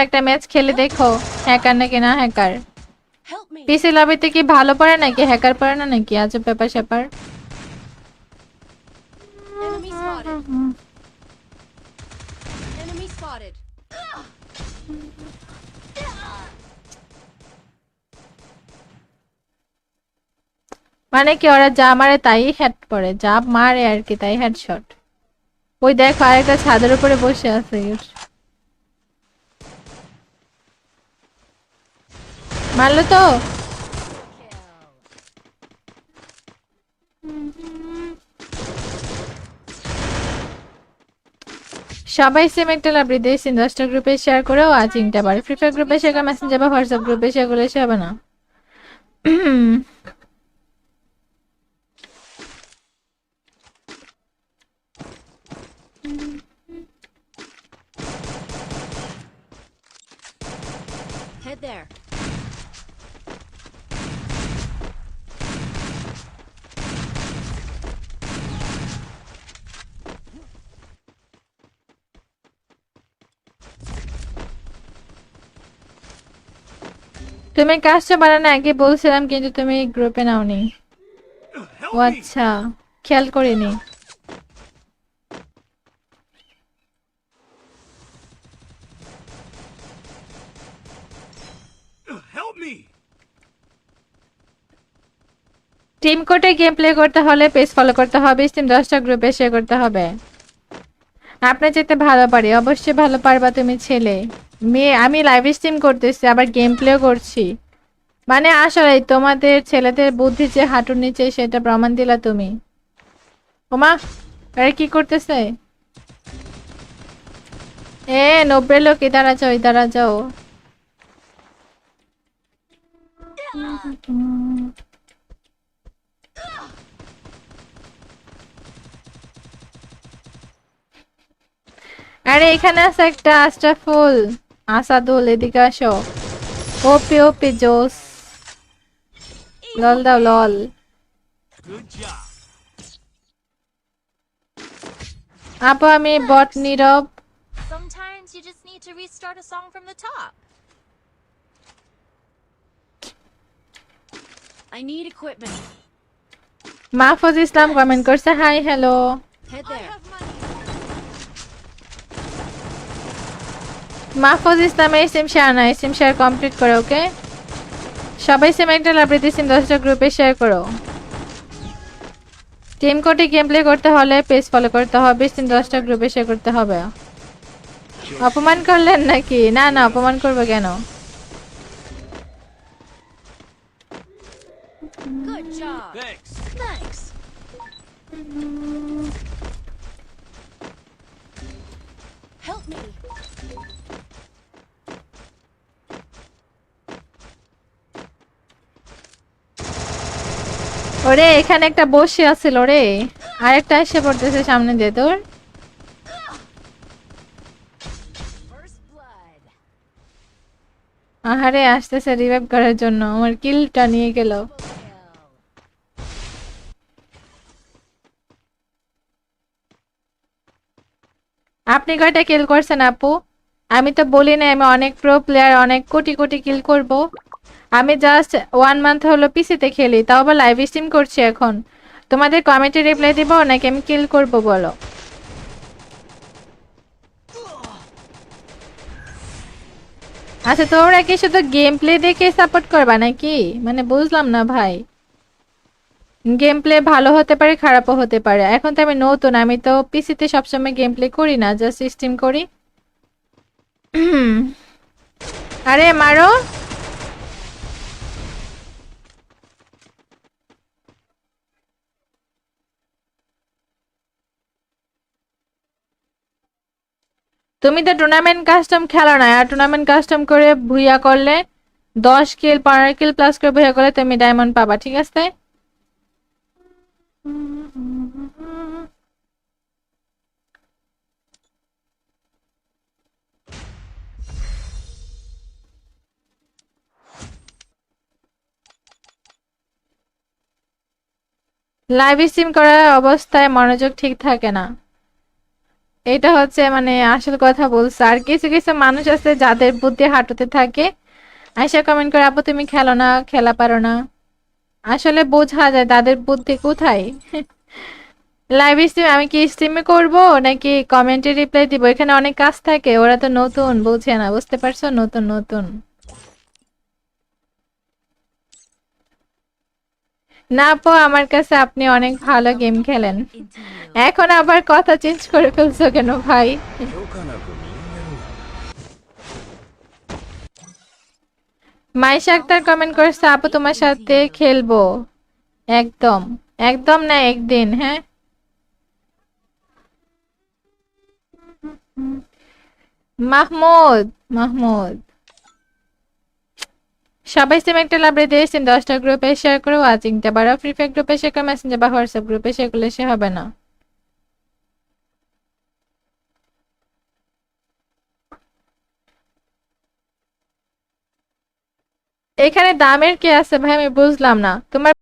একটা ম্যাচ খেলে দেখো হ্যাকার নাকি না হ্যাকার। পিসি লবিতে কি ভালো পড়ে নাকি হ্যাকার পড়ে না নাকি আজব ব্যাপার স্যাপার। মানে কি ওরা যা মারে তাই হেড পড়ে, যা মারে আর কি তাই হেডশট। ওই দেখো আরেকটা ছাদের উপরে বসে আছে, মারলো তো। সবাই সেম একটা লাইব্রেরি দিয়েছেন, 10টা গ্রুপে শেয়ার করেও আজিংটা পারে। ফ্রি ফায়ার গ্রুপে শেয়ার, মেসেঞ্জার বা হোয়াটসঅ্যাপ গ্রুপে শেয়ার করলে সে হবে না। Head there. তুমি কাজটা বানানো আগে বলছিলাম কিন্তু তুমি গ্রুপে নাওনি। ও আচ্ছা, খেয়াল করিনি। টিম কোডে গেম প্লে করতে হলে পেজ ফলো করতে হবে, স্টিম 10টা গ্রুপে শেয়ার করতে হবে। আপনি যেতে ভালো পারি, অবশ্যই ভালো পারবা, তুমি ছেলে মেয়ে। আমি লাইভ স্ট্রিম করতেছি আবার গেম প্লেও করছি, মানে আসলে তোমাদের ছেলেদের বুদ্ধি যে হাঁটুর নিচে সেটা প্রমাণ দিলা তুমি। ওমা, আরে কি করতেছে? এ 90 লোক ইধারা যাও, ইধারা যাও। আরে এখানে আছে একটা আশরাফুল, আসাদুল, এদিকে আসো। ওপি ওপি জোস, লল দাও লল। আপু আমি বট নীরব। Sometimes you just need to restart a song from the top. I need equipment. Mahfuz Islam comment করছে hi hello. Head there. Mahfuz Islam এই সিম শেয়ার না, সিম শেয়ার কমপ্লিট করো ওকে। সবাই সিম একটা লাইব্রেরি সিম 10টা গ্রুপে শেয়ার করো। টিম কোডে গেম প্লে করতে হলে পেজ ফলো করতে হবে, সিম 10টা গ্রুপে শেয়ার করতে হবে। অপমান করলেন নাকি? না না, অপমান করবো কেন? Good job. Thanks. Help me. ওরে এখানে একটা বসে আছিল রে, আরেকটা এসে পড়তেছে সামনে দিয়ে তোর। First blood. আহারে আসতেছে রিভাইভ করার জন্য, আমার কিলটা নিয়ে গেল। আপনি কয়টা কিল করছেন আপু? আমি তো বলি না আমি অনেক প্রো প্লেয়ার, অনেক কোটি কোটি কিল করব। আমি জাস্ট 1 মান্থ হলো পিসিতে খেলি, তাও আবার লাইভ স্ট্রিম করছি এখন। তোমাদের কমেন্টে রিপ্লাই দিব নাকি আমি কিল করব বলো? আচ্ছা তোমরা কি শুধু গেম প্লে দেখে সাপোর্ট করবা নাকি? মানে বুঝলাম না ভাই। গেম প্লে ভালো হতে পারে খারাপও হতে পারে, এখন তো আমি নতুন, আমি তো পিসিতে সবসময় গেম প্লে করি না, জাস্ট স্ট্রিম করি। আরে মারো। তুমি তো টুর্নামেন্ট কাস্টম খেলো না, আর টুর্নামেন্ট কাস্টম করে ভুইয়া করলে 10 কিল 15 কিল প্লাস করে ভুইয়া করলে তুমি ডায়মন্ড পাবা, ঠিক আছে? লাইভ স্ট্রিম করার অবস্থায় মনোযোগ ঠিক থাকে না। এটা হচ্ছে মানে আসল কথা বলছে। আর কিছু কিছু মানুষ আছে যাদের বুদ্ধি হাঁটুতে থাকে, আইসা কমেন্ট করে আপু তুমি খেলো না, খেলা পারো না। আসলে বোঝা যায় তাদের বুদ্ধি কোথায়। লাইভ স্ট্রিম আমি কি স্ট্রিমে করব নাকি কমেন্টে রিপ্লাই দিব? এখানে অনেক কাজ থাকে, ওরা তো নতুন, বুঝে না, বুঝতে পারছো? নতুন নতুন। না আপু, আমার কাছে আপনি অনেক ভালো গেম খেলেন। Into you. এখন আবার কথা চেঞ্জ করে ফেলছো কেন ভাই? মাইশা আক্তার কমেন্ট করেছে আপু তোমার সাথে খেলবো। একদম, একদম না একদিন, হ্যাঁ। মাহমুদ, মাহমুদ সবাই সেম একটা লাইব্রেরি দিয়েছেন, 10টা গ্রুপে শেয়ার করে ওয়াচিংটা বাড়াও। ফ্রি ফায়ার গ্রুপে শেয়ার করে, মেসেঞ্জার বা হোয়াটসঅ্যাপ গ্রুপে শেয়ার করলে সে হবে না। এখানে দামের কি আছে ভাই, আমি বুঝলাম না। তোমার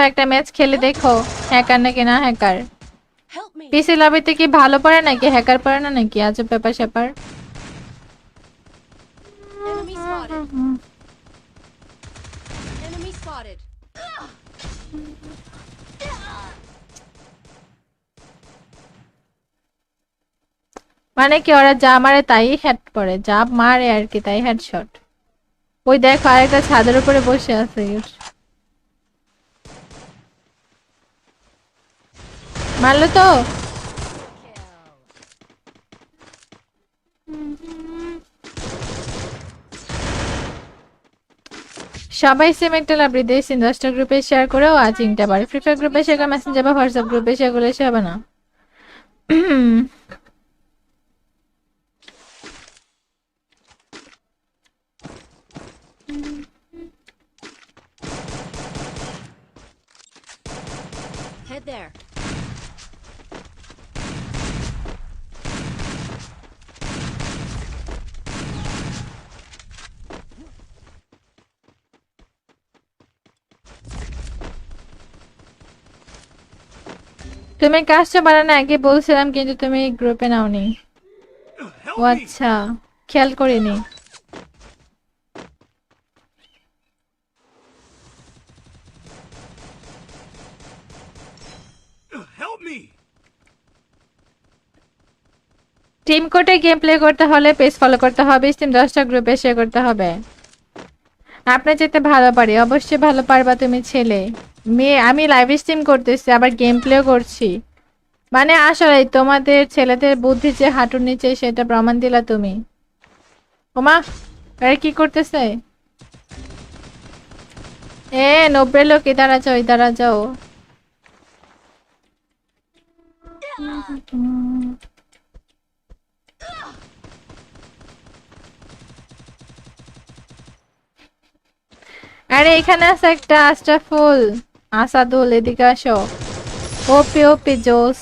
একটা ম্যাচ খেলে দেখো, হ্যাকার নাকি না হ্যাকার। Help me. পিসি লবিতে কি ভালো পড়ে নাকি হ্যাকার পড়ে না নাকি? আজব ব্যাপার স্যাপার। Enemy spotted. Enemy spotted. মানে কি ওরা যা মারে তাই হেড পড়ে, যা মারে আর কি তাই হেডশট। ওই দেখো আরেকটা ছাদের উপরে বসে আছে। মারলো তো। সবাই সেম একটা লাইব্রেরি দিয়েছেন, 10টা গ্রুপে শেয়ার করেও ওয়াচিংটা বাড়ে। ফ্রি ফায়ার গ্রুপে শেয়ার করে, মেসেঞ্জার বা হোয়াটসঅ্যাপ গ্রুপে শেয়ার করলে সে হবে না। Head there. তুমি কাজটা বানানো আগে বলছিলাম কিন্তু তুমি গ্রুপে নাওনি। ও আচ্ছা, খেয়াল করিনি। টিম কোডে গেম প্লে করতে হলে পেজ ফলো করতে হবে, স্টিম 10টা গ্রুপে শেয়ার করতে হবে। আপনি যেতে ভালো পারি, অবশ্যই ভালো পারবা তুমি ছেলে। মেয়ে আমি লাইভ স্ট্রিম করতেছি আবার গেম প্লেও করছি। মানে আসলে তোমাদের ছেলেদের বুদ্ধি যে হাঁটুর নিচে সেটা প্রমাণ দিলা তুমি। ওমা, আরে কি করতেছে? 90 লোক ইধারা যাও, ইধারা যাও। আরে এখানে আছে একটা আশরাফুল, আসাদুল, এদিকে আসো। ওপি ওপি জোস।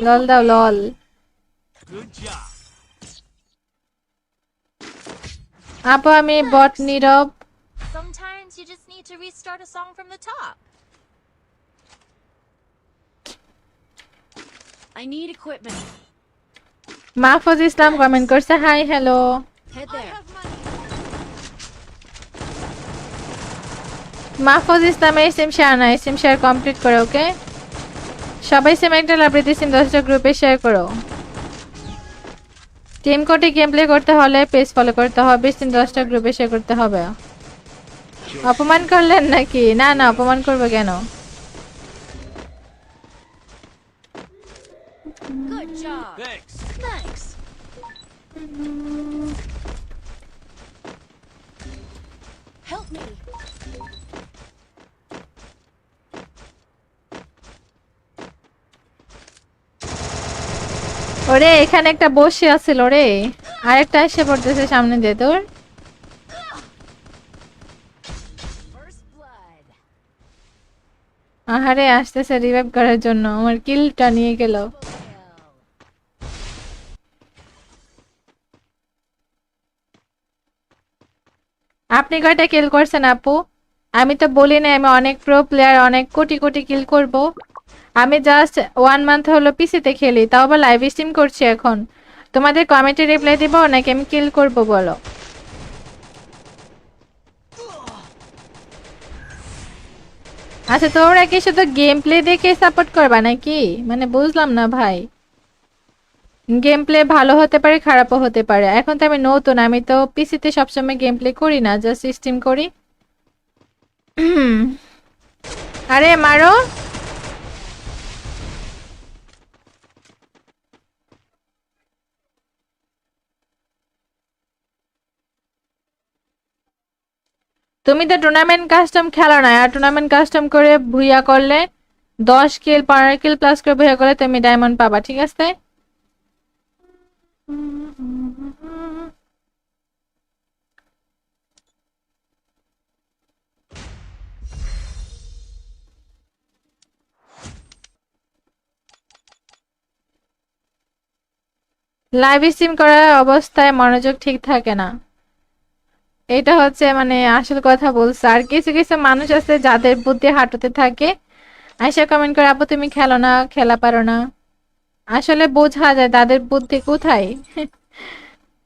লল দাও লল। আপু আমি বট নীরব। Sometimes you just need to restart a song from the top. I need equipment. Mahfuz Islam comment করছে hi hello. Head there. Mahfuz Islam এই সিম শেয়ার না, সিম শেয়ার কমপ্লিট করো ওকে। সবাই সেম একটা লাইব্রেরি সিম 10টা গ্রুপে শেয়ার করো। টিম কোডে গেম প্লে করতে হলে পেজ ফলো করতে হবে, সিম 10টা গ্রুপে শেয়ার করতে হবে। অপমান করলেন নাকি? না না, অপমান করবো কেন? Good job. Thanks. Thanks. Help me. ওরে এখানে একটা বসে আছিল রে, আরেকটা এসে পড়তেছে সামনে দিয়ে তোর। First blood. আহারে আসতেছে রিভাইভ করার জন্য, আমার কিলটা নিয়ে গেল। Kill. আপনি কয়টা কিল করছেন আপু? আমি তো বলি না আমি অনেক প্রো প্লেয়ার, অনেক কোটি কোটি কিল করব। আমি জাস্ট 1 মান্থ হলো পিসিতে খেলি, তাও আবার লাইভ স্ট্রিম করছি এখন। তোমাদের কমেন্টে রিপ্লাই দিব নাকি আমি কিল করব বলো? আচ্ছা তোমরা কি শুধু গেম প্লে দেখে সাপোর্ট করবা নাকি? মানে বুঝলাম না ভাই। গেম প্লে ভালো হতে পারে খারাপও হতে পারে, এখন তো আমি নতুন, আমি তো পিসিতে সবসময় গেম প্লে করি না, জাস্ট স্ট্রিম করি। আরে মারো। তুমি তো টুর্নামেন্ট কাস্টম খেলো না, আর টুর্নামেন্ট কাস্টম করে ভুইয়া করলে 10 কিল 15 কিল প্লাস করে ভুইয়া করলে তুমি ডায়মন্ড পাবা, ঠিক আছে? লাইভ স্ট্রিম করার অবস্থায় মনোযোগ ঠিক থাকে না, এটা হচ্ছে মানে আসল কথা বলছে। আর কিছু কিছু মানুষ আছে যাদের বুদ্ধি হাঁটুতে থাকে, আইসা কমেন্ট করে আপু তুমি খেলো না, খেলা পারো না। আসলে বোঝা যায় তাদের বুদ্ধি কোথায়।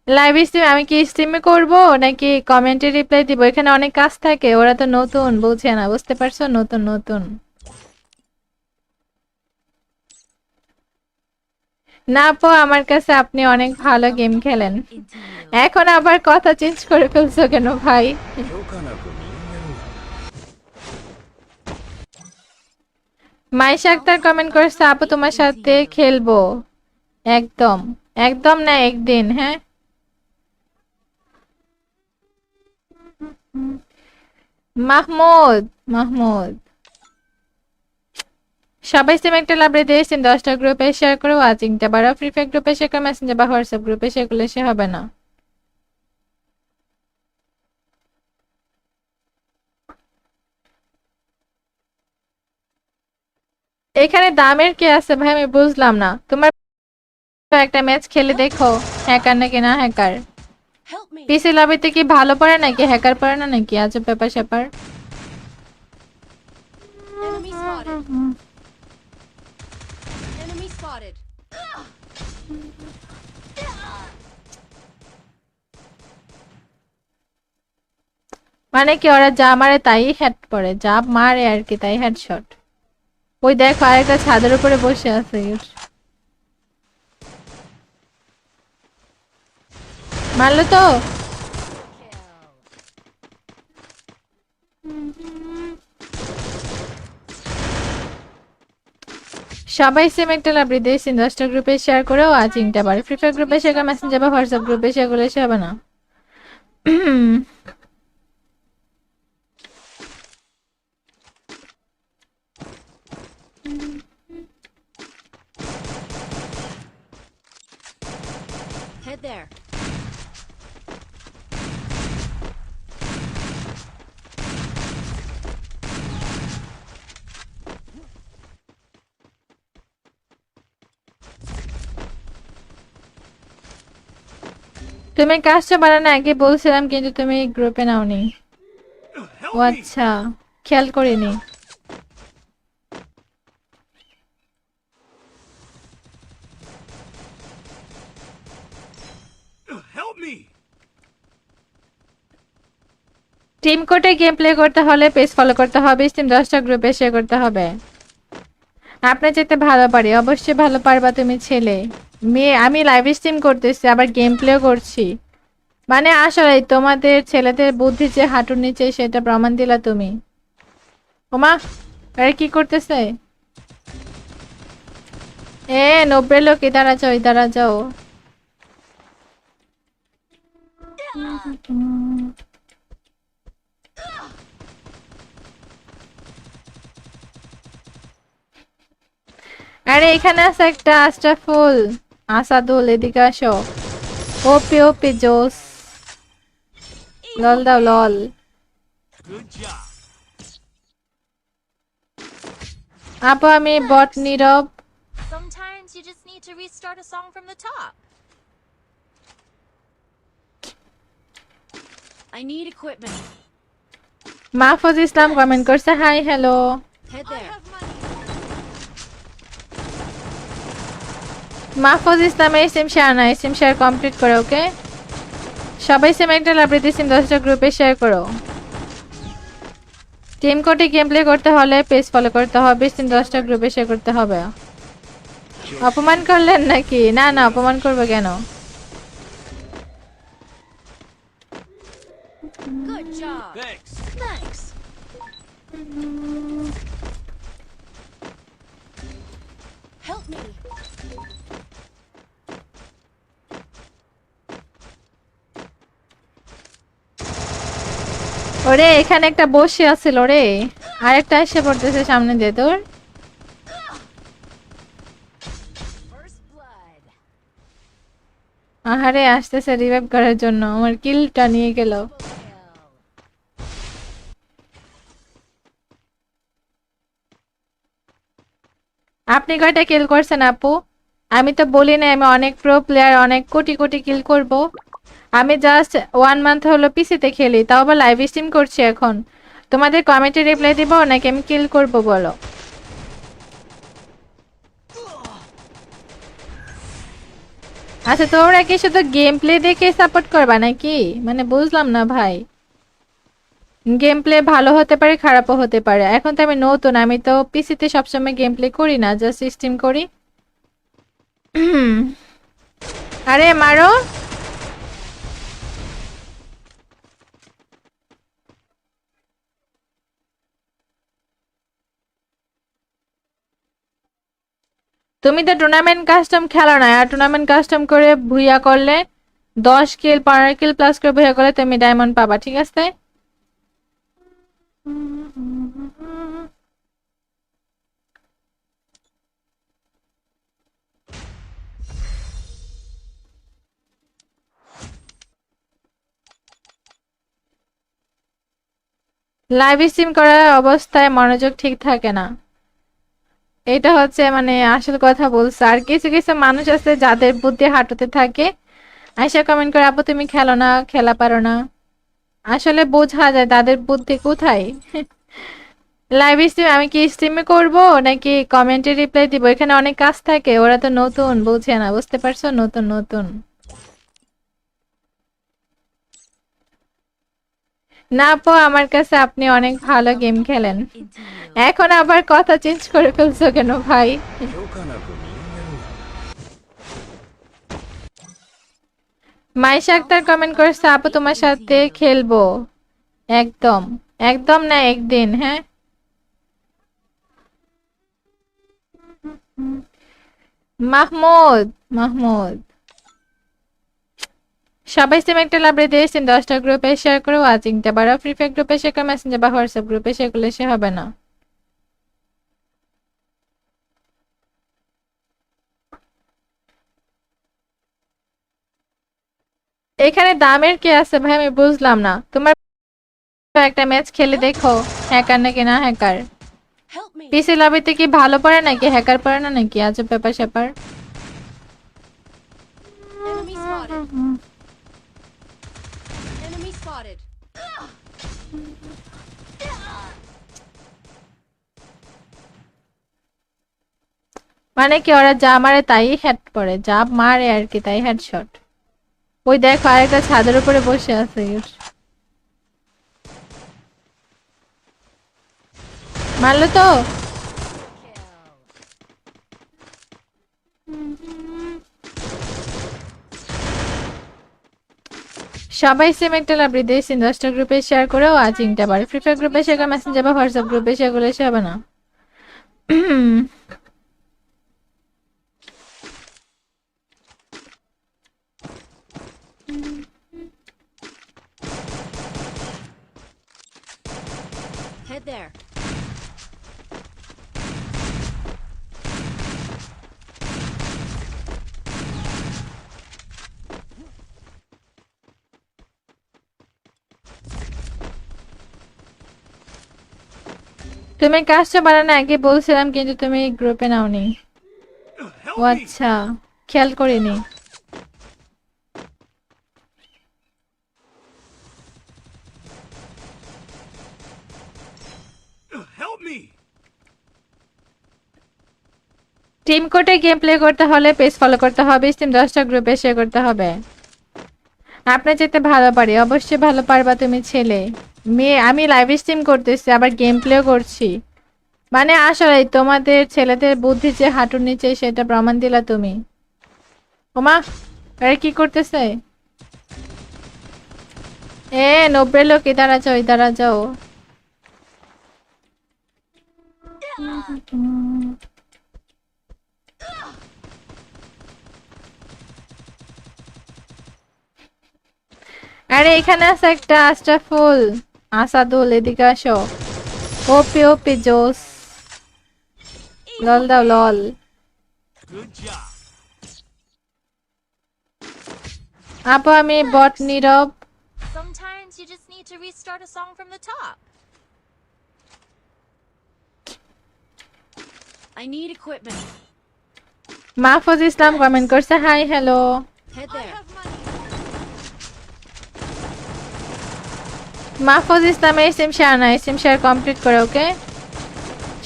লাইভ স্ট্রিম আমি কি স্ট্রিমে করব নাকি কমেন্টে রিপ্লাই দিব, এখানে অনেক কাজ থাকে, ওরা তো নতুন বুঝে না, বুঝতে পারছো? নতুন নতুন। না আপু, আমার কাছে আপনি অনেক ভালো গেম খেলেন। Into you. এখন আবার কথা চেঞ্জ করে ফেলছো কেন ভাই? 許可なく人間を মাইশা আক্তার কমেন্ট করেছে আপু তোমার সাথে খেলবো। একদম, একদম না একদিন, হ্যাঁ। মাহমুদ, মাহমুদ সবাই সেম একটা লাইব্রেরি দিয়েছেন, 10টা গ্রুপে শেয়ার করে ওয়াচিংটা বাড়াও, ফ্রি ফায়ার গ্রুপে শেয়ার করে, মেসেঞ্জার বা হোয়াটসঅ্যাপ গ্রুপে শেয়ার করলে সে হবে না। এখানে দামের কি আছে ভাই, আমি বুঝলাম না। তোমার একটা ম্যাচ খেলে দেখো, হ্যাকার নাকি না হ্যাকার। Help me. পিসি লবিতে কি ভালো পড়ে নাকি হ্যাকার পড়ে না নাকি? আজব ব্যাপার স্যাপার। Enemy spotted. Enemy spotted. মানে কি ওরা যা মারে তাই হেড পড়ে, যা মারে আর কি তাই হেডশট। ওই দেখো আরেকটা ছাদের উপরে বসে আছে। মারলো তো। সবাই সেম একটা লাইব্রেরি দিয়েছেন, 10টা গ্রুপে শেয়ার করেও ওয়াচিংটা বাড়ে, ফ্রি ফায়ার গ্রুপে শেয়ার করে, মেসেঞ্জার বা হোয়াটসঅ্যাপ গ্রুপে শেয়ার করলে সে হবে না। Head there. তুমি কাজটা বানানো আগে বলছিলাম কিন্তু তুমি গ্রুপে নাওনি। ও Help me! আচ্ছা, খেয়াল করিনি। Help me! টিম কোডে গেম প্লে করতে হলে পেজ ফলো করতে হবে, স্টিম 10টা গ্রুপে শেয়ার করতে হবে। আপনি যেতে ভালো পারি, অবশ্যই ভালো পারবা তুমি ছেলে মেয়ে। আমি লাইভ স্ট্রিম করতেছি আবার গেম প্লেও করছি, মানে আসলে তোমাদের ছেলেদের বুদ্ধি যে হাঁটুর নিচে সেটা প্রমাণ দিলা তুমি। ওমা, আরে কি করতেছে? এ 90 লোক ইধারা যাও, ইধারা যাও। আরে এখানে আছে একটা আশরাফুল, আসাদুল, এদিকে আসো। ওপি ওপি জোস, লল দাও লল। Good job. আপু আমি বট নীরব। Sometimes you just need to restart a song from the top. I need equipment. Mahfuz Islam comment করছে hi hello. Head there. Mahfuz ইসলামের সিম শেয়ার না, সিম শেয়ার কমপ্লিট করো। ওকে, সবাই সিম একটা লাইব্রেরি সিম 10টা গ্রুপে শেয়ার করো। টিম কোডে গেম প্লে করতে হলে পেজ ফলো করতে হবে, সিম 10টা গ্রুপে শেয়ার করতে হবে। অপমান করলেন নাকি? না না, অপমান করবো কেন? Good job. Thanks. Thanks. Help me. ওরে এখানে একটা বসে আছিল রে, আরেকটা এসে পড়তেছে সামনে দিয়ে তোর। First blood. আহারে আসতেছে রিভাইভ করার জন্য, আমার কিলটা নিয়ে গেল। Kill. আপনি কয়টা কিল করছেন আপু? আমি তো বলি না আমি অনেক প্রো প্লেয়ার, অনেক কোটি কোটি কিল করব। আমি জাস্ট 1 মান্থ হলো পিসিতে খেলি, তাও আবার লাইভ স্ট্রিম করছি এখন। তোমাদের কমেন্টে রিপ্লাই দিব নাকি আমি কিল করব বলো? আচ্ছা তোমরা কি শুধু গেম প্লে দেখে সাপোর্ট করবা নাকি? মানে বুঝলাম না ভাই। গেম প্লে ভালো হতে পারে, খারাপও হতে পারে। এখন তো আমি নতুন, আমি তো পিসিতে সবসময় গেম প্লে করি না, জাস্ট স্ট্রিম করি। আরে মারো। তুমি তো টুর্নামেন্ট কাস্টম খেলো না, আর টুর্নামেন্ট কাস্টম করে ভুইয়া করলে 10 কিল 15 কিল প্লাস করে ভুইয়া করলে তুমি ডায়মন্ড পাবা, ঠিক আছে? লাইভ স্ট্রিম করার অবস্থায় মনোযোগ ঠিক থাকে না, এটা হচ্ছে মানে আসল কথা বলছে। আর কিছু কিছু মানুষ আছে যাদের বুদ্ধি হাঁটুতে থাকে, আয়সা কমেন্ট করে আপু তুমি খেলো না, খেলা পারো না। আসলে বোঝা যায় তাদের বুদ্ধি কোথায়। লাইভ স্ট্রিম আমি কি স্ট্রিমে করব নাকি কমেন্টে রিপ্লাই দিব? এখানে অনেক কাজ থাকে, ওরা তো নতুন, বুঝে না, বুঝতে পারছো? নতুন নতুন। না আপু, আমার কাছে আপনি অনেক ভালো গেম খেলেন। Into you. এখন আবার কথা চেঞ্জ করে ফেলছো কেন ভাই? 評価なく見える。 মাইশা আক্তার কমেন্ট করেছে আপু তোমার সাথে খেলবো। একদম, একদম না একদিন, হ্যাঁ। মাহমুদ, মাহমুদ সবাই সেম একটা লাইব্রেরি দিয়েছেন, 10টা গ্রুপে শেয়ার করে ওয়াচিংটা বাড়া। ফ্রি ফায়ার গ্রুপে শেয়ার করে, মেসেঞ্জার বা হোয়াটসঅ্যাপ গ্রুপে শেয়ার করলে সে হবে না। এখানে দামের কি আছে ভাই, আমি বুঝলাম না। তোমার একটা ম্যাচ খেলে দেখো, হ্যাকার নাকি না হ্যাকার। Help me. পিসি লবিতে কি ভালো পড়ে নাকি হ্যাকার পড়ে না নাকি? আজব ব্যাপার স্যাপার। Enemy spotted. Enemy spotted. মানে কি ওরা যা মারে তাই হেড পড়ে, যা মারে আর কি তাই হেডশট। ওই দেখো আরেকটা ছাদের উপরে বসে আছে। মারলো তো। Kill. সবাই সেম একটা লাইব্রেরি দিয়েছেন, 10টা গ্রুপে শেয়ার করেও ওয়াচিংটা বাড়ে। ফ্রি ফায়ার গ্রুপে শেয়ার করে, মেসেঞ্জার বা হোয়াটসঅ্যাপ গ্রুপে শেয়ার করলে সে হবে না। Head there. তুমি কাজটা বানানো আগে বলছিলাম কিন্তু তুমি গ্রুপে নাওনি। Help ও me. আচ্ছা, খেয়াল করিনি। Help me. টিম কোডে গেম প্লে করতে হলে পেজ ফলো করতে হবে, স্টিম 10টা গ্রুপে শেয়ার করতে হবে। আপনি যেতে ভালো পারি, অবশ্যই ভালো পারবা তুমি ছেলে মেয়ে। আমি লাইভ স্ট্রিম করতেছি আবার গেম প্লেও করছি, মানে আসলে তোমাদের ছেলেদের বুদ্ধি যে হাঁটুর নিচে সেটা প্রমাণ দিলা তুমি। ওমা, আরে কি করতেছে? এ 90 লোক ইধারা যাও, ইধারা যাও। আরে এখানে আছে একটা আশরাফুল, আসাদুল, এদিকে আসো। ওপি ওপি জোস, লল দাও লল। আপু আমি বট নীরব। Sometimes you just need to restart a song from the top. I need equipment. Mahfuz Islam comment করছে hi hello. Head there. Mahfuz Islam এই সিম শেয়ার না, সিম শেয়ার কমপ্লিট করো ওকে।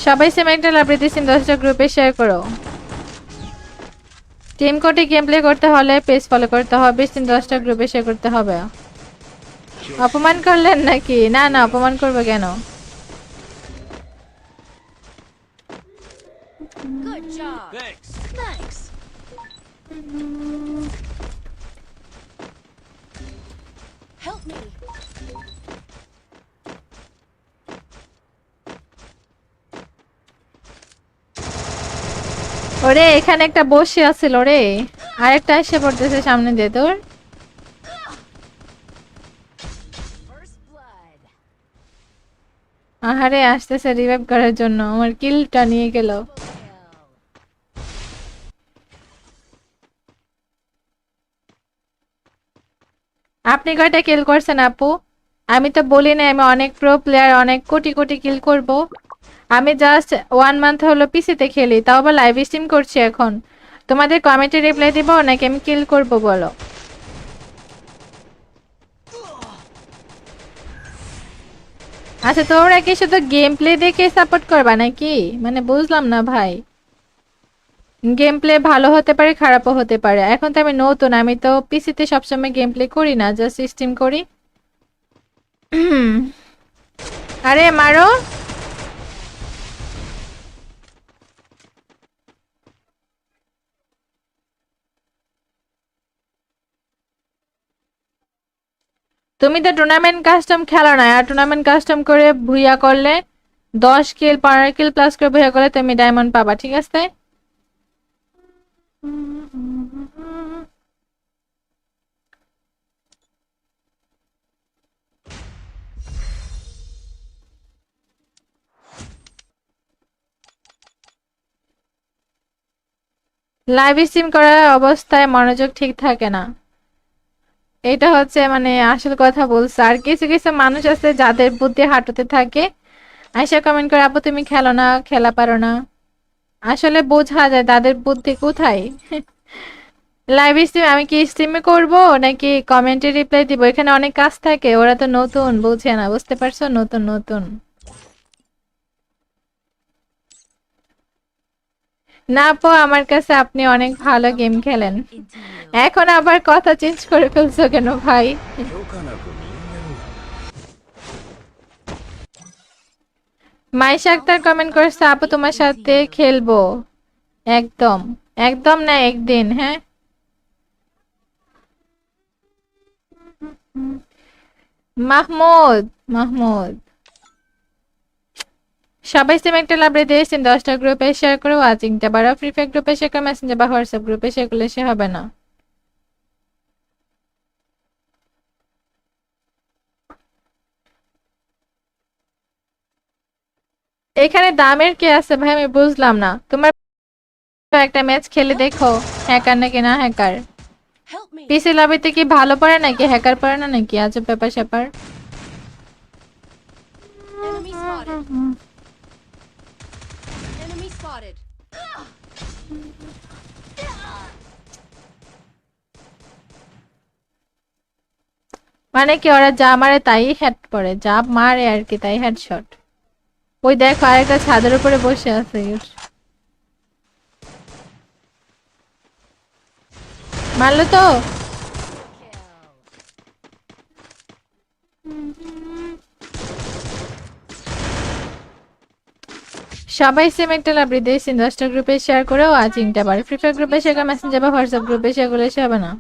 সবাই সিম একটা লাইব্রেরি সিম 10টা গ্রুপে শেয়ার করো। টিম কোডে গেম প্লে করতে হলে পেজ ফলো করতে হবে, সিম 10টা গ্রুপে শেয়ার করতে হবে। অপমান করলেন নাকি? না না, অপমান করবো কেন? Good job. Thanks. Thanks. Help me. ওরে এখানে একটা বসে আছিল রে, আরেকটা এসে পড়তেছে সামনে দিয়ে তোর। First blood. আহারে আসতেছে রিভাইভ করার জন্য, আমার কিলটা নিয়ে গেল। Kill. আপনি কয়টা কিল করছেন আপু? আমি তো বলি না আমি অনেক প্রো প্লেয়ার, অনেক কোটি কোটি কিল করব। আমি জাস্ট 1 মান্থ হলো পিসিতে খেলি, তাও আবার লাইভ স্ট্রিম করছি এখন। তোমাদের কমেন্টে রিপ্লাই দিব নাকি আমি কিল করব বলো? আচ্ছা তোমরা কি শুধু গেম প্লে দেখে সাপোর্ট করবা নাকি? মানে বুঝলাম না ভাই। গেম প্লে ভালো হতে পারে খারাপও হতে পারে, এখন তো আমি নতুন, আমি তো পিসিতে সবসময় গেম প্লে করি না, জাস্ট স্ট্রিম করি। আরে মারো। তুমি তো টুর্নামেন্ট কাস্টম খেলো না, আর টুর্নামেন্ট কাস্টম করে ভুইয়া করলে 10 কিল 15 কিল প্লাস করে ভুইয়া করলে তুমি ডায়মন্ড পাবা, ঠিক আছে? লাইভ স্ট্রিম করার অবস্থায় মনোযোগ ঠিক থাকে না, এটা হচ্ছে মানে আসল কথা বলছে। আর কিছু কিছু মানুষ আছে যাদের বুদ্ধি হাঁটুতে থাকে, আয়সা কমেন্ট করে আপু তুমি খেলো না, খেলা পারো না। আসলে বোঝা যায় তাদের বুদ্ধি কোথায়। লাইভ স্ট্রিম আমি কি স্ট্রিমে করব নাকি কমেন্টে রিপ্লাই দিব? এখানে অনেক কাজ থাকে, ওরা তো নতুন বুঝে না, বুঝতে পারছো? নতুন নতুন না আপু, আমার কাছে আপনি অনেক ভালো গেম খেলেন। Into you. এখন আবার কথা চেঞ্জ করে ফেলছো কেন ভাই? 強化なく人間を মাইশা আক্তার কমেন্ট করেছে আপু তোমার সাথে খেলবো। একদম একদম না, একদিন। হ্যাঁ মাহমুদ, মাহমুদ সবাই সিম একটা লাইব্রেরি দিয়ে সিম 10টা গ্রুপে শেয়ার করে ওয়াচিংটা বাড়াও, ফ্রি ফায়ার গ্রুপে শেয়ার করে, মেসেঞ্জার বা হোয়াটসঅ্যাপ গ্রুপে শেয়ার করলে সে হবে না। এখানে দামের কি আছে ভাই আমি বুঝলাম না। তোমার একটা ম্যাচ খেলে দেখো, হ্যাকার নাকি না হ্যাকার। Help me. পিসি লবিতে কি ভালো পড়ে নাকি হ্যাকার পড়ে না নাকি? আজব ব্যাপার স্যাপার। Enemy spotted. Enemy spotted. মানে কি ওরা যা মারে তাই হেড পড়ে, যা মারে আর কি তাই হেডশট। ওই দেখো আরেকটা ছাদের উপরে বসে আছে। মারলো তো। সবাই সেম একটা লাভ দিয়েছে, 10টা গ্রুপে শেয়ার করেও চিনতে পারে। ফ্রি ফায়ার গ্রুপে শেয়ার, মেসেঞ্জার বা হোয়াটসঅ্যাপ গ্রুপে শেয়ার করলে সে হবে না।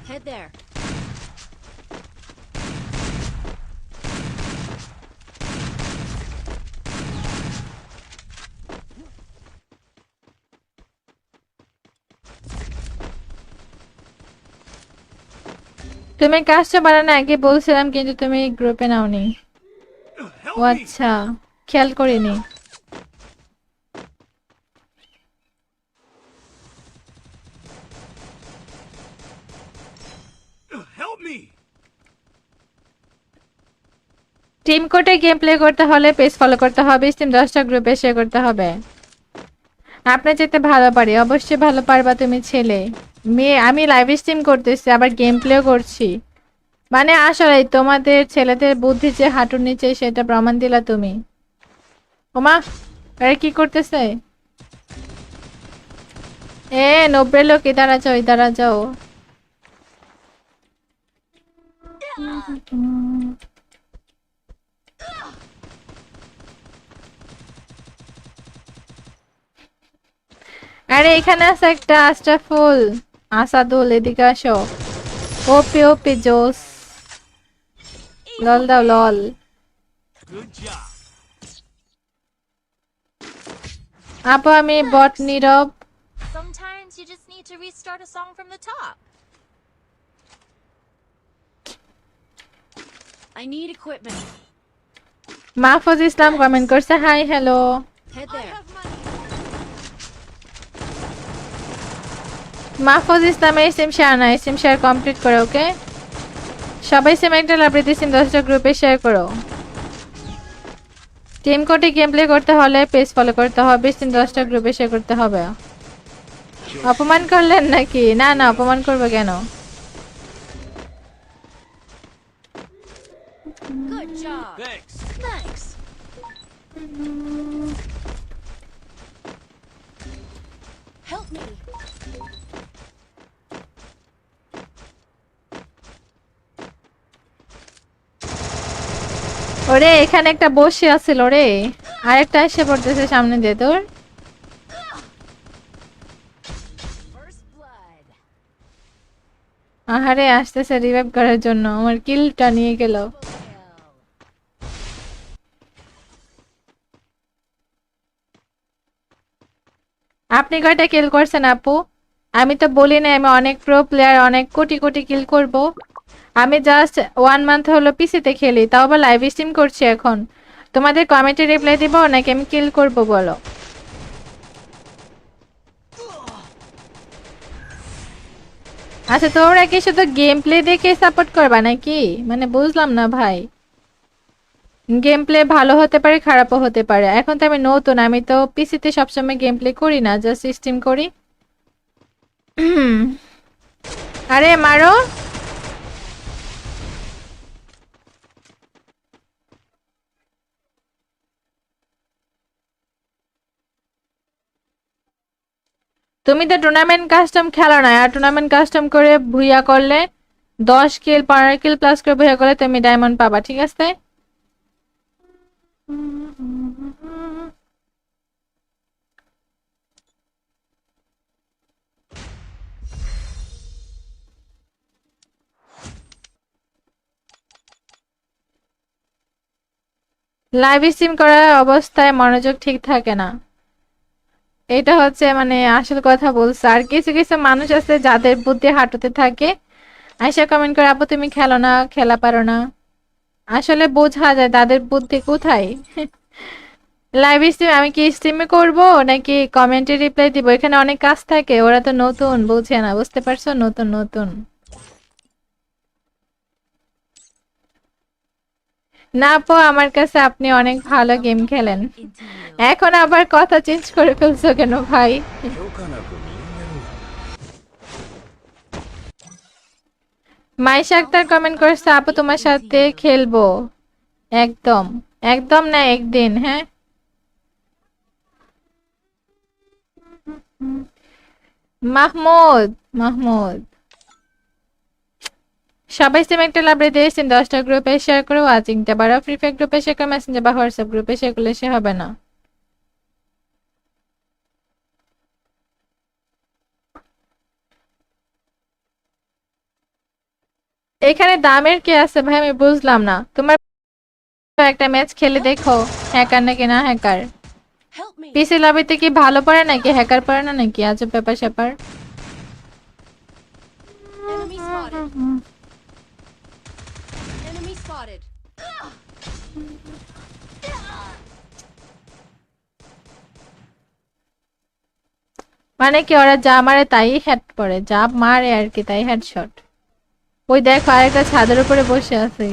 Head there. তুমি কাজটা বানানো আগে বলছিলাম, কিন্তু তুমি গ্রুপে নাওনি। ও আচ্ছা, খেয়াল করিনি। Help me! টিম কোডে গেম প্লে করতে হলে পেজ ফলো করতে হবে, স্টিম 10টা গ্রুপে শেয়ার করতে হবে। আপনি যেতে ভালো পারি, অবশ্যই ভালো পারবা তুমি ছেলে। মেয়ে, আমি লাইভ স্ট্রিম করতেছি আবার গেম প্লেও করছি। মানে আসলে তোমাদের ছেলেদের বুদ্ধি যে হাঁটুর নিচে, সেটা প্রমাণ দিলা তুমি। ওমা, আরে কি করতেছে? 90 লোক ইধারা যাও, ইধারা যাও। আরে এখানে আছে একটা আশরাফুল, আসাদুল, এদিকে আসো। ওপি ওপি জোস। লল দাও লল। Good job. আপু আমি বট নীরব। Sometimes you just need to restart a song from the top. I need equipment. Mahfuz Islam comment করছে hi hello. Head there. Mahfuz Islam এই সিম শেয়ার না, সিম শেয়ার কমপ্লিট করো। ওকে সবাই সেম একটা লাইব্রেরি সিম 10টা গ্রুপে শেয়ার করো। টিম কোডে গেম প্লে করতে হলে পেজ ফলো করতে হবে, সিম 10টা গ্রুপে শেয়ার করতে হবে। অপমান করলেন নাকি? না না, অপমান করবো কেন? Good job. Thanks. Thanks. Help me. ওরে এখানে একটা বসে আছিল রে, আরেকটা এসে পড়তেছে সামনে দিয়ে তোর। First blood. আহারে আসতেছে রিভাইভ করার জন্য, আমার কিলটা নিয়ে গেল। Kill. আপনি কয়টা কিল করছেন আপু? আমি তো বলি না আমি অনেক প্রো প্লেয়ার, অনেক কোটি কোটি কিল করব। আমি জাস্ট 1 মান্থ হলো পিসিতে খেলি, তাও আবার লাইভ স্ট্রিম করছি এখন। তোমাদের কমেন্টে রিপ্লাই দিব নাকি আমি কিল করব বলো? আচ্ছা তোমরা কি শুধু গেম প্লে দেখে সাপোর্ট করবা নাকি? মানে বুঝলাম না ভাই। গেম প্লে ভালো হতে পারে, খারাপও হতে পারে। এখন তো আমি নতুন, আমি তো পিসিতে সবসময় গেম প্লে করি না, জাস্ট স্ট্রিম করি। আরে মারো। তুমি তো টুর্নামেন্ট কাস্টম খেলো না, আর টুর্নামেন্ট কাস্টম করে ভুইয়া করলে 10 কিল 15 কিল প্লাস করে ভুইয়া করলে তুমি ডায়মন্ড পাবা, ঠিক আছে? লাইভ স্ট্রিম করার অবস্থায় মনোযোগ ঠিক থাকে না, এটা হচ্ছে মানে আসল কথা বলছে। আর কিছু কিছু মানুষ আছে যাদের বুদ্ধি হাঁটুতে থাকে, আয়সা কমেন্ট করে আপু তুমি খেলো না, খেলা পারো না। আসলে বোঝা যায় তাদের বুদ্ধি কোথায়। লাইভ স্ট্রিম আমি কি স্ট্রিমে করব নাকি কমেন্টে রিপ্লাই দিব? এখানে অনেক কাজ থাকে, ওরা তো নতুন, বুঝে না, বুঝতে পারছো? নতুন নতুন। না আপু, আমার কাছে আপনি অনেক ভালো গেম খেলেন। Into you. এখন আবার কথা চেঞ্জ করে ফেলছো কেন ভাই? 強化な部民やろう。মাইশা আক্তার কমেন্ট করছে আপু তোমার সাথে খেলবো একদম একদম না একদিন হ্যাঁ মাহমুদ মাহমুদ সবাই সেম একটা লাইব্রেরি দিয়েছেন 10টা গ্রুপে শেয়ার করে ওয়াচিংটা বাড়া ফ্রি ফায়ার গ্রুপে শেয়ার করে মেসেঞ্জার বা হোয়াটসঅ্যাপ গ্রুপে শেয়ার করলে সে হবে না এখানে দামের কি আছে ভাই আমি বুঝলাম না তোমার একটা ম্যাচ খেলে দেখো হ্যাকার নাকি না হ্যাকার Help me. পিসি লবিতে কি ভালো পড়ে নাকি হ্যাকার পড়ে না নাকি আজব ব্যাপার স্যাপার Enemy spotted. Enemy spotted. মানে কি ওরা যা মারে তাই হেড পড়ে যা মারে আর কি তাই হেডশট ওই দেখো আরেকটা ছাদের উপরে বসে আছে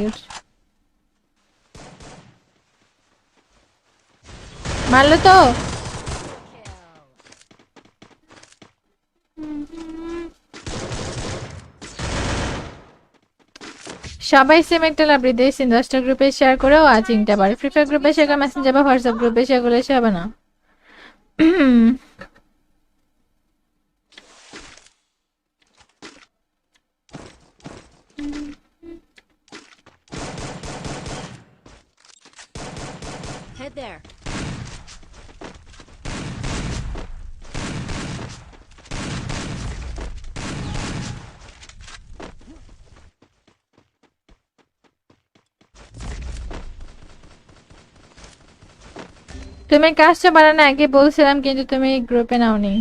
মারলো তো সবাই সেম একটা লাইব্রেরি দিয়েছেন 10টা গ্রুপে শেয়ার করেও ওয়াচিংটা বাড়ে ফ্রি ফায়ার গ্রুপে শেয়ার করে মেসেঞ্জার বা হোয়াটসঅ্যাপ গ্রুপে শেয়ার করলে সে হবে না Head there. তুমি কাজটা বানানো আগে বলছিলাম কিন্তু তুমি গ্রুপে নাওনি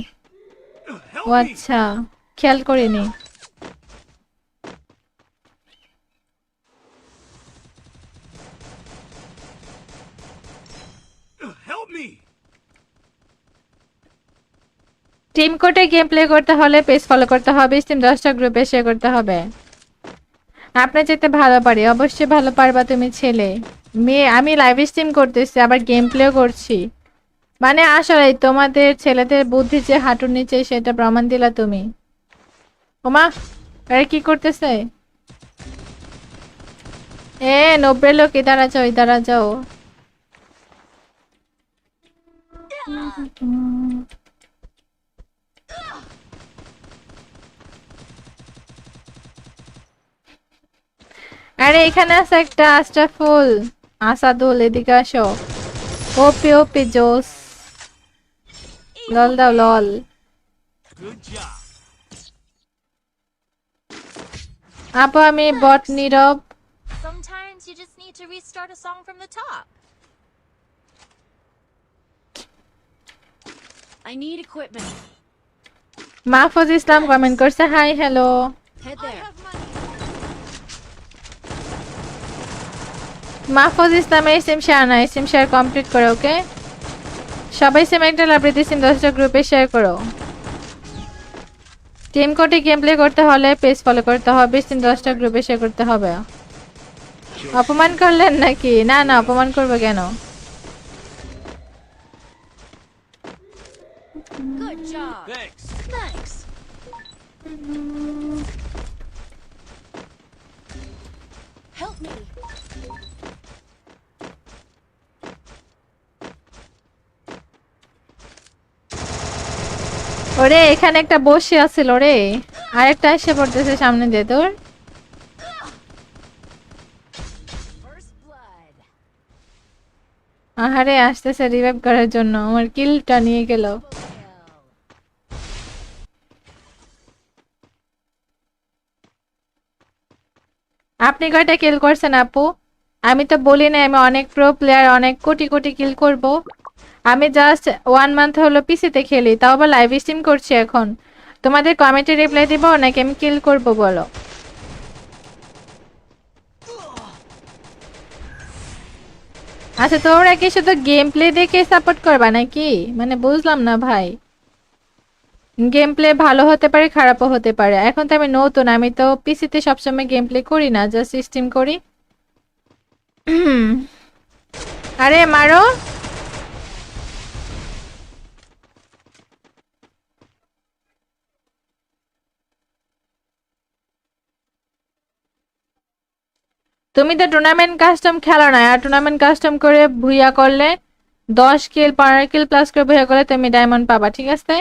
Help ও me! আচ্ছা খেয়াল করিনি Help me! টিম কোডে গেম প্লে করতে হলে পেজ ফলো করতে হবে স্টিম 10টা গ্রুপে শেয়ার করতে হবে আপনি যেতে ভালো পারি অবশ্যই ভালো পারবা তুমি ছেলে মেয়ে আমি লাইভ স্ট্রিম করতেছি আবার গেম প্লেও করছি মানে আসলে তোমাদের ছেলেদের বুদ্ধি যে হাঁটুর নিচে সেটা প্রমাণ দিলা তুমি ওমা আরে কি করতেছে এ 90 লোক ইধারা যাও ইধারা যাও আরে এখানে আছে একটা আশরাফুল আসাদুল এদিকে আসো ওপি ওপি জোস লল দাও লল Good job. আপু আমি বট নীরব Sometimes you just need to restart a song from the top. I need equipment. Mahfuz Islam comment করছে hi hello Head I there. have money. Mahfuz Islam SM share না এসএম শেয়ার কমপ্লিট করো ওকে সবাই সেম একটা library সিম 10টা গ্রুপে share করো team কোডে game play করতে হলে পেজ ফলো করতে হবে সিম 10টা গ্রুপে শেয়ার করতে হবে অপমান করলেন নাকি না না অপমান করবো কেন Good job. Thanks. Thanks. Help me. ওরে এখানে একটা বসে আছিল রে আরেকটা এসে পড়তেছে সামনে দিয়ে তোর First blood. আহারে আসতেছে রিভাইভ করার জন্য আমার কিলটা নিয়ে গেল Kill. আপনি কয়টা কিল করছেন আপু আমি তো বলি না আমি অনেক প্রো প্লেয়ার অনেক কোটি কোটি কিল করব আমি জাস্ট 1 মান্থ হলো পিসিতে খেলি তাও আবার লাইভ স্ট্রিম করছি এখন তোমাদের কমেন্টে রিপ্লাই দিব নাকি আমি কিল করব বলো আচ্ছা তোমরা কি শুধু গেম প্লে দেখে সাপোর্ট করবা নাকি মানে বুঝলাম না ভাই গেম প্লে ভালো হতে পারে খারাপও হতে পারে এখন তো আমি নতুন আমি তো পিসিতে সবসময় গেম প্লে করি না জাস্ট স্ট্রিম করি আরে মারো তুমি তো টুর্নামেন্ট কাস্টম খেলো না, আর টুর্নামেন্ট কাস্টম করে ভুইয়া করলে 10 কিল 15 কিল প্লাস করে ভুইয়া করলে তুমি ডায়মন্ড পাবা, ঠিক আছে?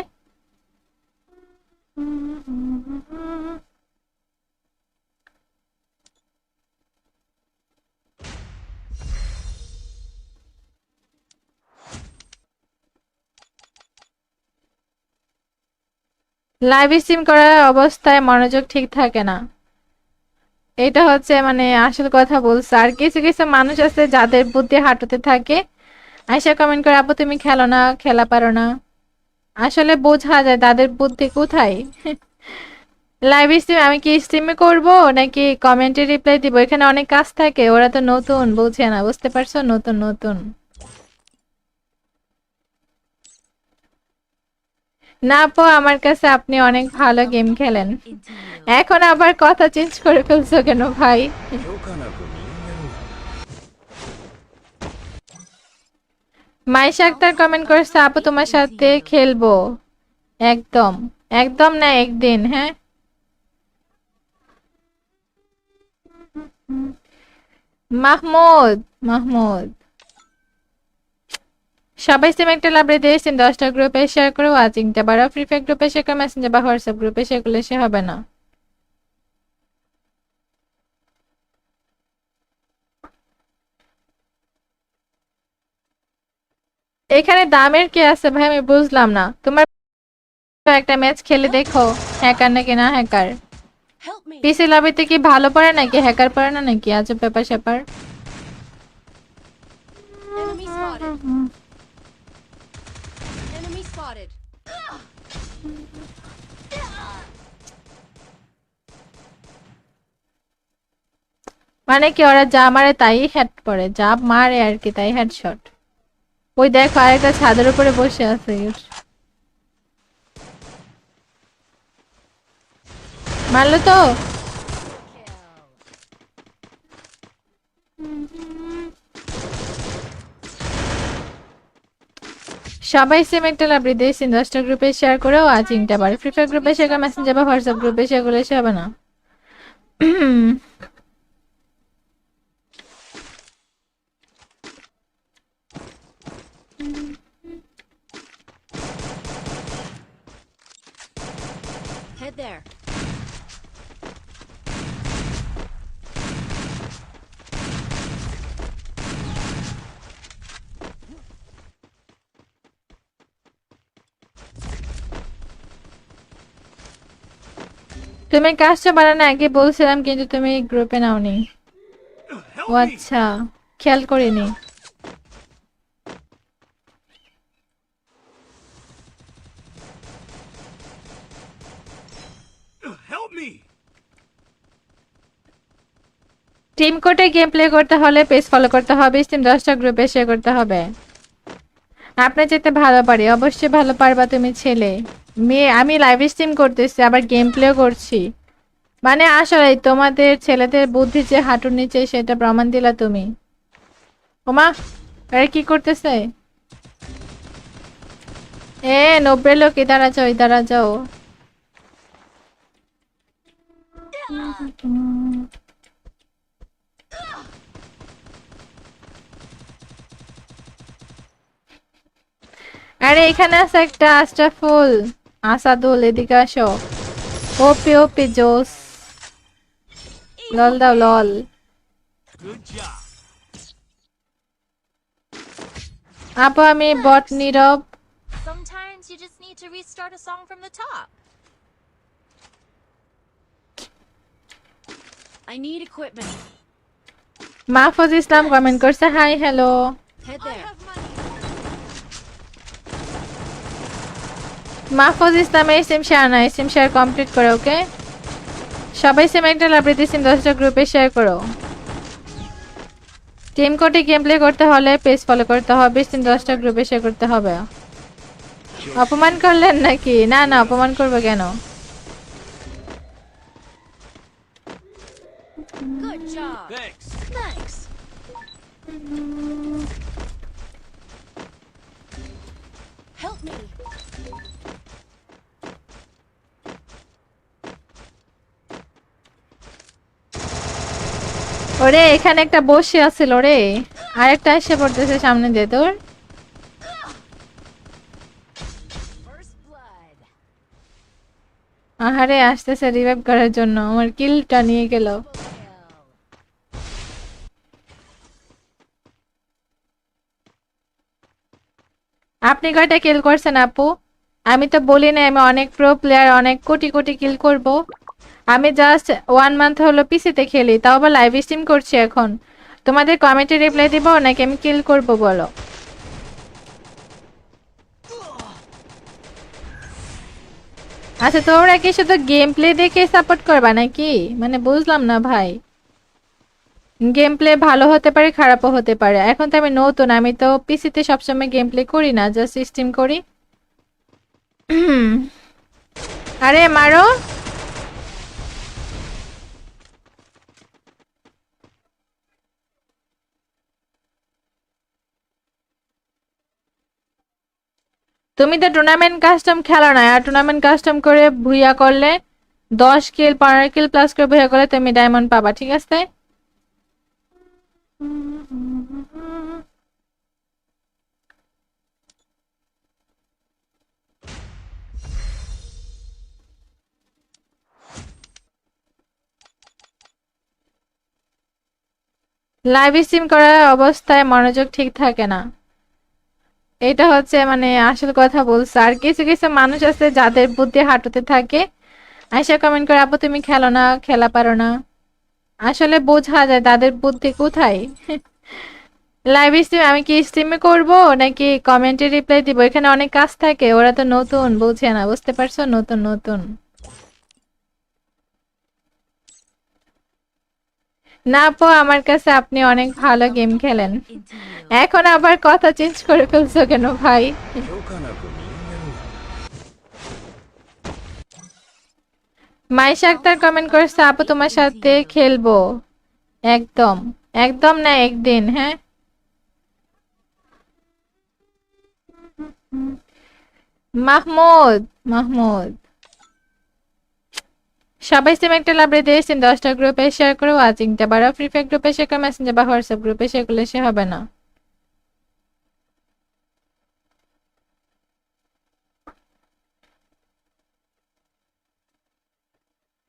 লাইভ স্ট্রিম করার অবস্থায় মনোযোগ ঠিক থাকে না, এটা হচ্ছে মানে আসল কথা বলছে। আর কিছু কিছু মানুষ আছে যাদের বুদ্ধি হাঁটুতে থাকে, আয়সা কমেন্ট করে আপু তুমি খেলো না, খেলা পারো না। আসলে বোঝা যায় তাদের বুদ্ধি কোথায়। লাইভ স্ট্রিম আমি কি স্ট্রিমে করব নাকি কমেন্টে রিপ্লাই দিব, এখানে অনেক কাজ থাকে, ওরা তো নতুন বুঝে না, বুঝতে পারছো? নতুন নতুন না আপু, আমার কাছে আপনি অনেক ভালো গেম খেলেন। Into you. এখন আবার কথা চেঞ্জ করে ফেলছো কেন ভাই? মাইশা আক্তার কমেন্ট করেছে আপু তোমার সাথে খেলবো। একদম একদম না, একদিন। হ্যাঁ মাহমুদ, মাহমুদ সবাই সেম একটা লাইব্রেরি দিয়েছেন, 10টা গ্রুপে শেয়ার করে ওয়াচিংটা বাড়া, ফ্রি ফায়ার গ্রুপে শেয়ার করে, মেসেঞ্জার বা হোয়াটসঅ্যাপ গ্রুপে শেয়ার করলে সে হবে না। এখানে দামের কি আছে ভাই, আমি বুঝলাম না। তোমার একটা ম্যাচ খেলে দেখো, হ্যাকার নাকি না হ্যাকার। Help me. পিসি লবিতে কি ভালো পড়ে নাকি হ্যাকার পড়ে না নাকি, আজব ব্যাপার স্যাপার। Enemy spotted. Enemy spotted. মানে কি ওরা যা মারে তাই হেড পড়ে, যা মারে আর কি তাই হেডশট। ওই দেখো আরেকটা ছাদের উপরে বসে আছে, মারলো তো। সবাই সেম একটা লাইব্রেরি দিয়েছেন, 10টা গ্রুপে শেয়ার করেও ওয়াচিংটা বাড়ে, ফ্রি ফায়ার গ্রুপে শেয়ার করে, মেসেঞ্জার বা হোয়াটসঅ্যাপ গ্রুপে শেয়ার করলে সে হবে না। Head there. তুমি কাজটা বানানো আগে বলছিলাম কিন্তু তুমি গ্রুপে নাওনি। Help ও me! আচ্ছা, খেয়াল করিনি। Help me! টিম কোডে গেম প্লে করতে হলে পেজ ফলো করতে হবে, স্টিম 10টা গ্রুপে শেয়ার করতে হবে। আপনি যেতে ভালো পারি, অবশ্যই ভালো পারবা তুমি ছেলে মেয়ে। আমি লাইভ স্ট্রিম করতেছি আবার গেম প্লেও করছি, মানে আসলে তোমাদের ছেলেদের বুদ্ধি যে হাঁটুর নিচে সেটা প্রমাণ দিলা তুমি। ওমা আরে কি করতেছে? এ 90 লোক ইধারা যাও, ইধারা যাও। আরে এখানে আছে একটা আশরাফুল, আসাদুল, এদিকে আসো। ওপি ওপি জোস, লল দাও লল। Good job. আপু আমি বট নীরব। Sometimes you just need to restart a song from the top. I need equipment. Mahfuz Islam comment করছে hi hello. Head there. Mahfuz Islam এই সিম শেয়ার না, সিম শেয়ার কমপ্লিট করো ওকে। সবাই সিম একটা লাইব্রেরি সিম 10টা গ্রুপে শেয়ার করো। টিম কোডে গেম প্লে করতে হলে পেজ ফলো করতে হবে, সিম 10টা গ্রুপে শেয়ার করতে হবে। অপমান করলেন নাকি? না না, অপমান করবো কেন? Good job. Thanks. Thanks. Help me. ওরে এখানে একটা বসে আছিল রে, আরেকটা এসে পড়তেছে সামনে দিয়ে তোর। First blood. আহারে আসতেছে রিভাইভ করার জন্য, আমার কিলটা নিয়ে গেল। Kill. আপনি কয়টা কিল করছেন আপু? আমি তো বলি না আমি অনেক প্রো প্লেয়ার, অনেক কোটি কোটি কিল করব। আমি জাস্ট 1 মান্থ হলো পিসিতে খেলি, তাও আবার লাইভ স্ট্রিম করছি এখন। তোমাদের কমেন্টে রিপ্লাই দিব নাকি আমি কিল করব বলো? আচ্ছা তোমরা কি শুধু গেম প্লে দেখে সাপোর্ট করবা নাকি? মানে বুঝলাম না ভাই। গেম প্লে ভালো হতে পারে খারাপও হতে পারে, এখন তো আমি নতুন, আমি তো পিসিতে সবসময় গেম প্লে করি না, জাস্ট স্ট্রিম করি। আরে মারো। তুমি তো টুর্নামেন্ট কাস্টম খেলো না, আর টুর্নামেন্ট কাস্টম করে ভুইয়া করলে 10 কিল 15 কিল প্লাস করে ভুইয়া করলে তুমি ডায়মন্ড পাবা, ঠিক আছে? লাইভ স্ট্রিম করার অবস্থায় মনোযোগ ঠিক থাকে না, এটা হচ্ছে মানে আসল কথা বলছে। আর কিছু কিছু মানুষ আছে যাদের বুদ্ধি হাঁটুতে থাকে, আয়সা কমেন্ট করে আপু তুমি খেলো না, খেলা পারো না। আসলে বোঝা যায় তাদের বুদ্ধি কোথায়। লাইভ স্ট্রিম আমি কি স্ট্রিমে করব নাকি কমেন্টে রিপ্লাই দিব? এখানে অনেক কাজ থাকে, ওরা তো নতুন বুঝে না, বুঝতে পারছো? নতুন নতুন। না আপু আমার কাছে আপনি অনেক ভালো গেম খেলেন। Into you. এখন আবার কথা চেঞ্জ করে ফেলছো কেন ভাই? মাইশা আক্তার কমেন্ট করেছে আপু তোমার সাথে খেলবো। একদম, একদম না একদিন, হ্যাঁ। মাহমুদ, মাহমুদ সবাই সেম একটা লাইব্রেরি দিয়েছেন, 10টা গ্রুপে শেয়ার করে ওয়াচিংটা বাড়াও, ফ্রি ফায়ার গ্রুপে শেয়ার করে মেসেঞ্জার বা হোয়াটসঅ্যাপ গ্রুপে শেয়ার করলে সে হবে না।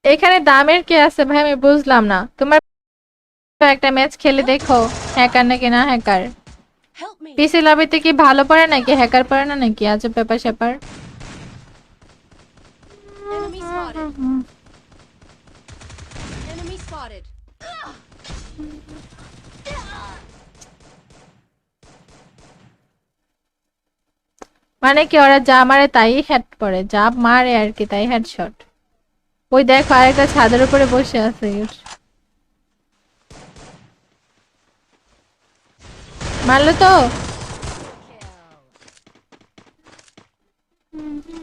এখানে দামের কি আছে ভাই আমি বুঝলাম না। তোমার একটা ম্যাচ খেলে দেখো, হ্যাকার নাকি না হ্যাকার। Help me. পিসি লবিতে কি ভালো পড়ে নাকি হ্যাকার পড়ে না নাকি? আজব ব্যাপার স্যাপার। Enemy spotted. Enemy spotted. মানে কি ওরা যা মারে তাই হেড পড়ে, যা মারে আর কি তাই হেডশট। ওই দেখো আরেকটা ছাদের উপরে বসে আছে, মারলো তো। Kill.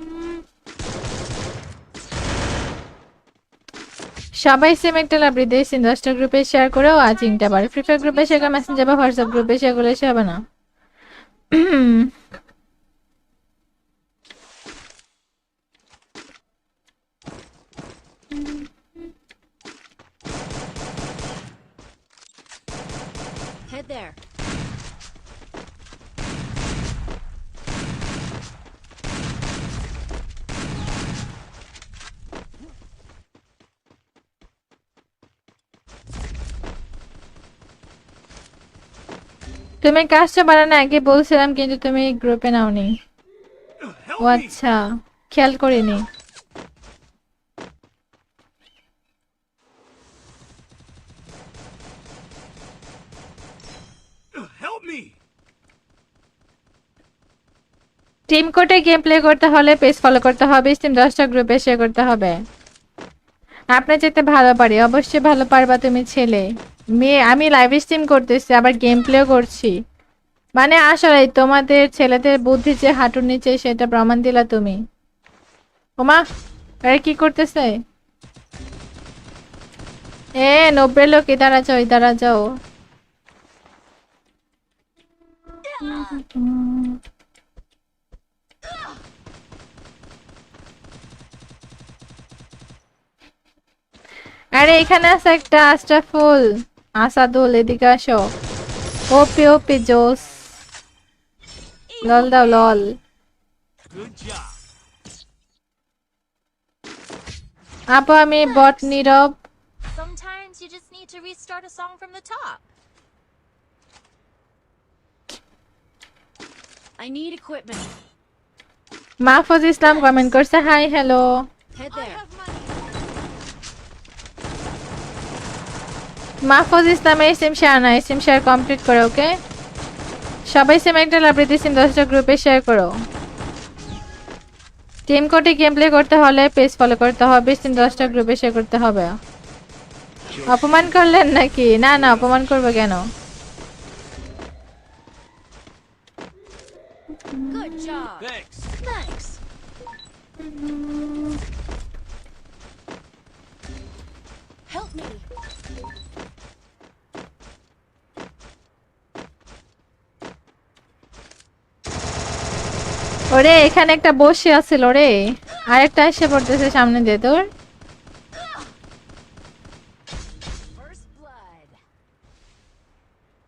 সবাই সেম একটা লাইব্রেরি দিয়েছেন, 10টা গ্রুপে শেয়ার করেও ওয়াচিংটা বাড়ে, ফ্রি ফায়ার গ্রুপে শেয়ার করে মেসেঞ্জার বা হোয়াটসঅ্যাপ গ্রুপে শেয়ার করলে সে হবে না। Head there. তুমি কাজটা বানানো আগে বলছিলাম কিন্তু তুমি গ্রুপে নাওনি। Help ও me! আচ্ছা, খেয়াল করিনি। Help me! টিম কোডে গেম প্লে করতে হলে পেজ ফলো করতে হবে, স্টিম 10টা গ্রুপে শেয়ার করতে হবে। আপনি যেতে ভালো পারি, অবশ্যই ভালো পারবা তুমি ছেলে। মেয়ে আমি লাইভ স্ট্রিম করতেছি আবার গেম প্লেও করছি, মানে আসলে তোমাদের ছেলেদের বুদ্ধি যে হাঁটুর নিচে সেটা প্রমাণ দিলা তুমি। ওমা আরে কি করতেছে? 90 লোক ইধারা যাও, ইধারা যাও। আরে এখানে আছে একটা আশরাফুল, আসাদুল এদিকে আসো। ওপি ওপি জোস। লল দাও লল। Good job. আপু আমি বট নীরব। Sometimes you just need to restart a song from the top. I need equipment. Mahfuz Islam comment করছে hi hello. Head I there. have money. Mahfuz Islam এই সিম শেয়ার না, এই সিম শেয়ার কমপ্লিট করো ওকে। সবাই সিম একটা লাইব্রেরি সিম 10টা গ্রুপে শেয়ার করো। টিম কোডে গেম প্লে করতে হলে পেজ ফলো করতে হবে, সিম 10টা গ্রুপে শেয়ার করতে হবে। অপমান করলেন নাকি? না না অপমান করবো কেন? Good job. Thanks. Thanks. Help me. ওরে এখানে একটা বসে আছিল রে, আরেকটা এসে পড়তেছে সামনে দিয়ে তোর। First blood.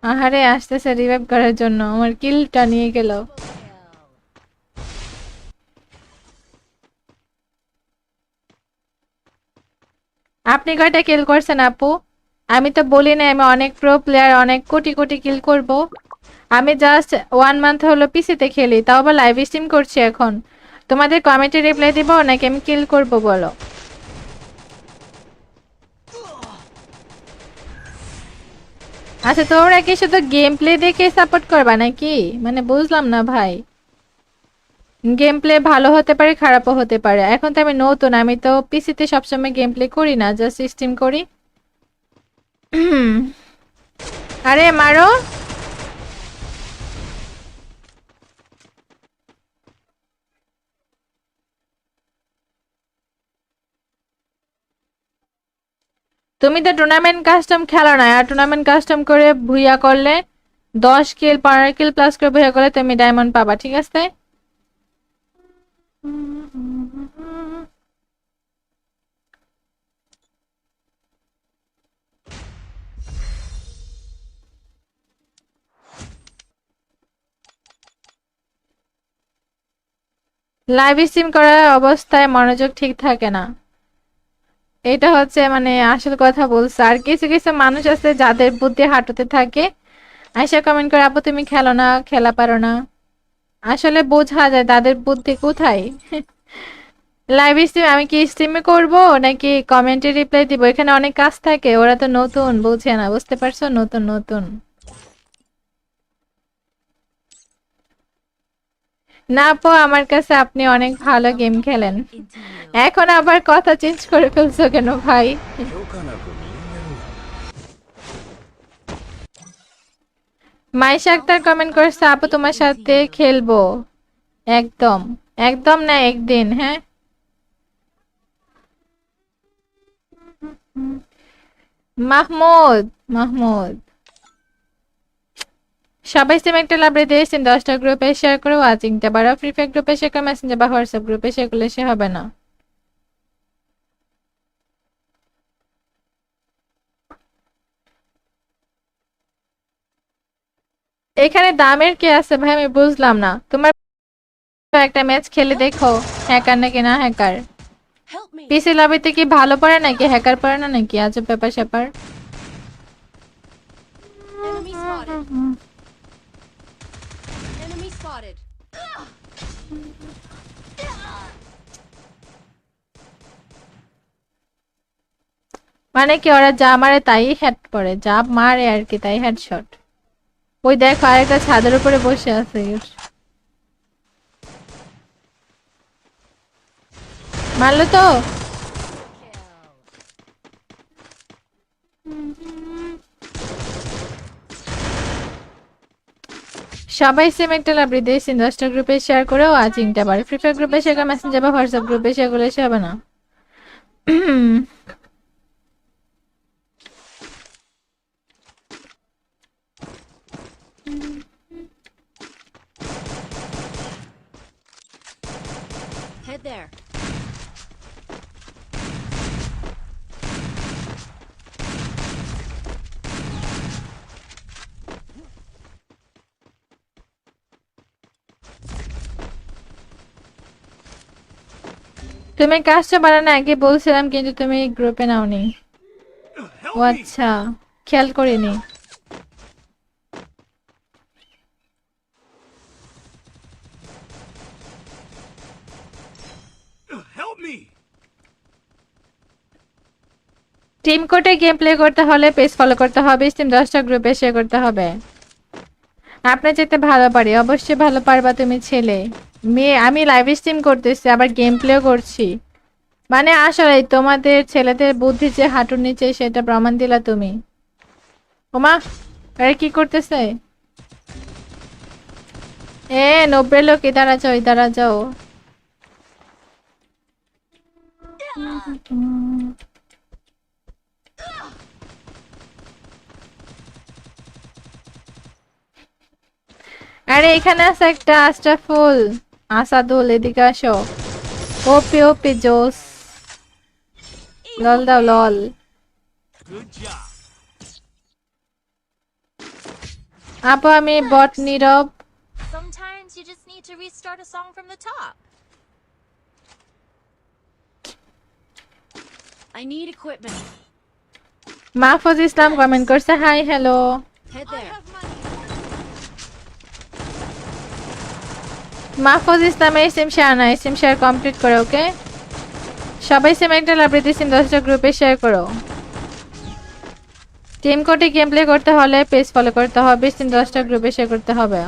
আহারে আসতেছে রিভাইভ করার জন্য, আমার কিলটা নিয়ে গেল। Kill. আপনি কয়টা কিল করছেন আপু? আমি তো বলি না আমি অনেক প্রো প্লেয়ার, অনেক কোটি কোটি কিল করব। আমি জাস্ট 1 মান্থ হলো পিসিতে খেলি, তাও আবার লাইভ স্ট্রিম করছি এখন। তোমাদের কমেন্টে রিপ্লাই দিব নাকি আমি কিল করব বলো? আচ্ছা তোমরা কি শুধু গেম প্লে দেখে সাপোর্ট করবা নাকি? মানে বুঝলাম না ভাই। গেম প্লে ভালো হতে পারে খারাপও হতে পারে। এখন তো আমি নতুন, আমি তো পিসিতে সবসময় গেম প্লে করি না, জাস্ট স্ট্রিম করি। আরে মারো। তুমি তো টুর্নামেন্ট কাস্টম খেলো না, আর টুর্নামেন্ট কাস্টম করে ভুইয়া করলে 10 কিল 15 কিল প্লাস করে ভুইয়া করলে তুমি ডায়মন্ড পাবা, ঠিক আছে? লাইভ স্ট্রিম করার অবস্থায় মনোযোগ ঠিক থাকে না, এটা হচ্ছে মানে আসল কথা বলছে। আর কিছু কিছু মানুষ আছে যাদের বুদ্ধি হাঁটুতে থাকে, আয়সা কমেন্ট করে আপু তুমি খেলো না, খেলা পারো না। আসলে বোঝা যায় তাদের বুদ্ধি কোথায়। লাইভ স্ট্রিম আমি কি স্ট্রিমে করব নাকি কমেন্টে রিপ্লাই দিব? এখানে অনেক কাজ থাকে, ওরা তো নতুন, বুঝে না, বুঝতে পারছো? নতুন নতুন। না আপু আমার কাছে আপনি অনেক ভালো গেম খেলেন। Into you. এখন আবার কথা চেঞ্জ করে ফেলছো কেন ভাই? মাইশা আক্তার কমেন্ট করছে আপু তোমার সাথে খেলবো। একদম একদম না, একদিন। হ্যাঁ মাহমুদ মাহমুদ সবাই সিম একটা লাইব্রেরি দিয়ে সিম 10টা গ্রুপে শেয়ার করে ওয়াচিংটা বাড়াও। ফ্রি ফায়ার গ্রুপে শেয়ার করে, মেসেঞ্জার বা হোয়াটসঅ্যাপ গ্রুপে শেয়ার করলে সে হবে না। এখানে দামের কি আছে ভাই আমি বুঝলাম না। তোমার একটা ম্যাচ খেলে দেখো হ্যাকার নাকি না হ্যাকার। Help me. পিসি লবিতে কি ভালো পড়ে নাকি হ্যাকার পড়ে না নাকি? আজব ব্যাপার স্যাপার। Enemy spotted. Enemy spotted. মানে কি ওরা যা মারে তাই হেড পড়ে, যা মারে আর কি তাই হেডশট। ওই দেখো আরেকটা ছাদের উপরে বসে আছে। মারলো তো। সবাই সেম একটা লাইব্রেরি দিয়ে সিন 10টা গ্রুপে শেয়ার করেও ওয়াচিংটা বাড়ে। ফ্রি ফায়ার গ্রুপে শেয়ার করে, মেসেঞ্জার বা হোয়াটসঅ্যাপ গ্রুপে শেয়ার করলে সে হবে না। Head there. তুমি কাজটা বানানো আগে বলছিলাম কিন্তু তুমি গ্রুপে নাওনি। Help ও me! আচ্ছা, খেয়াল করিনি। Help me! টিম কোডে গেম প্লে করতে হলে পেজ ফলো করতে হবে, স্টিম 10টা গ্রুপে শেয়ার করতে হবে। আপনি যেতে ভালো পারি, অবশ্যই ভালো পারবা তুমি ছেলে। মেয়ে, আমি লাইভ স্ট্রিম করতেছি আবার গেম প্লেও করছি। মানে আসলে তোমাদের ছেলেদের বুদ্ধি যে হাঁটুর নিচে সেটা প্রমাণ দিলা তুমি। ওমা, আরে কি করতেছে? 90 লোক ইধারা যাও, ইধারা যাও। আরে এখানে আছে একটা আশরাফুল, আসাদুল, এদিকে আসো। ওপি ওপি জোস। লল দাও লল। Good job. আপু আমি বট নীরব। Sometimes you just need to restart a song from the top. I need equipment. Mahfuz Islam comment করছে hi hello. Head I there. have money. Mahfuz Islam এই সিম শেয়ার না, এই সিম শেয়ার কমপ্লিট করো ওকে। সবাই সিম একটা লাইব্রেরি সিম 10টা গ্রুপে শেয়ার করো। টিম কোডে গেম প্লে করতে হলে পেজ ফলো করতে হবে, সিম 10টা গ্রুপে শেয়ার করতে হবে।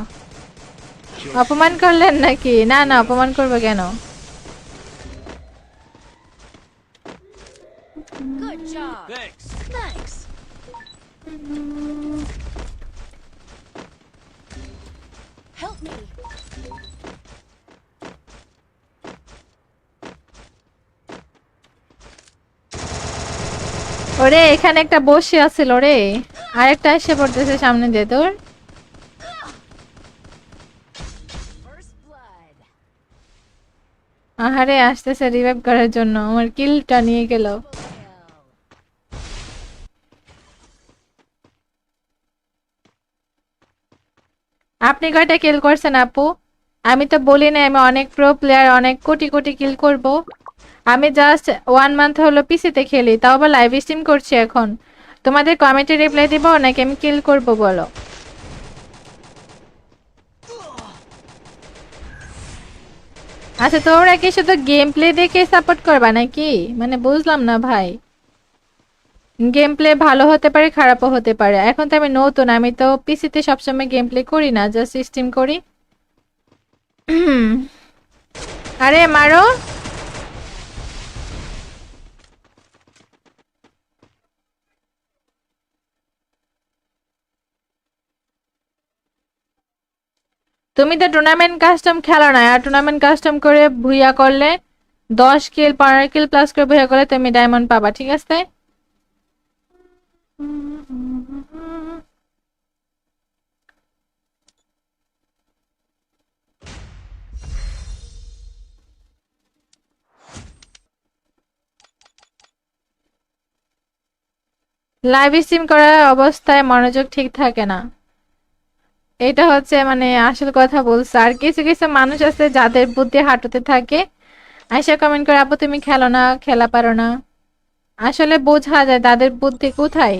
অপমান করলেন নাকি? না না, অপমান করবো কেন? Good job. Thanks. Thanks. Help me. ওরে এখানে একটা বসে আছিল রে, আরেকটা এসে পড়তেছে সামনে দিয়ে তোর। First blood. আহারে আসতেছে রিভাইভ করার জন্য, আমার কিলটা নিয়ে গেল। Kill. আপনি কয়টা কিল করছেন আপু? আমি তো বলি না আমি অনেক প্রো প্লেয়ার, অনেক কোটি কোটি কিল করব। আমি জাস্ট 1 মান্থ হলো পিসিতে খেলি, তাও আবার লাইভ স্ট্রিম করছি এখন। তোমাদের কমেন্টে রিপ্লাই দিব নাকি আমি কিল করব বলো? আচ্ছা তোমরা কি শুধু গেম প্লে দেখে সাপোর্ট করবা নাকি? মানে বুঝলাম না ভাই। গেম প্লে ভালো হতে পারে খারাপও হতে পারে, এখন তো আমি নতুন, আমি তো পিসিতে সবসময় গেম প্লে করি না, জাস্ট স্ট্রিম করি। আরে মারো। তুমি তো টুর্নামেন্ট কাস্টম খেলো না, আর টুর্নামেন্ট কাস্টম করে ভুইয়া করলে 10 কিল 15 কিল প্লাস করে ভুইয়া করলে তুমি ডায়মন্ড পাবা, ঠিক আছে? লাইভ স্ট্রিম করার অবস্থায় মনোযোগ ঠিক থাকে না, এটা হচ্ছে মানে আসল কথা বলছে। আর কিছু কিছু মানুষ আছে যাদের বুদ্ধি হাঁটুতে থাকে, আয়সা কমেন্ট করে আপু তুমি খেলো না, খেলা পারো না। আসলে বোঝা যায় তাদের বুদ্ধি কোথায়।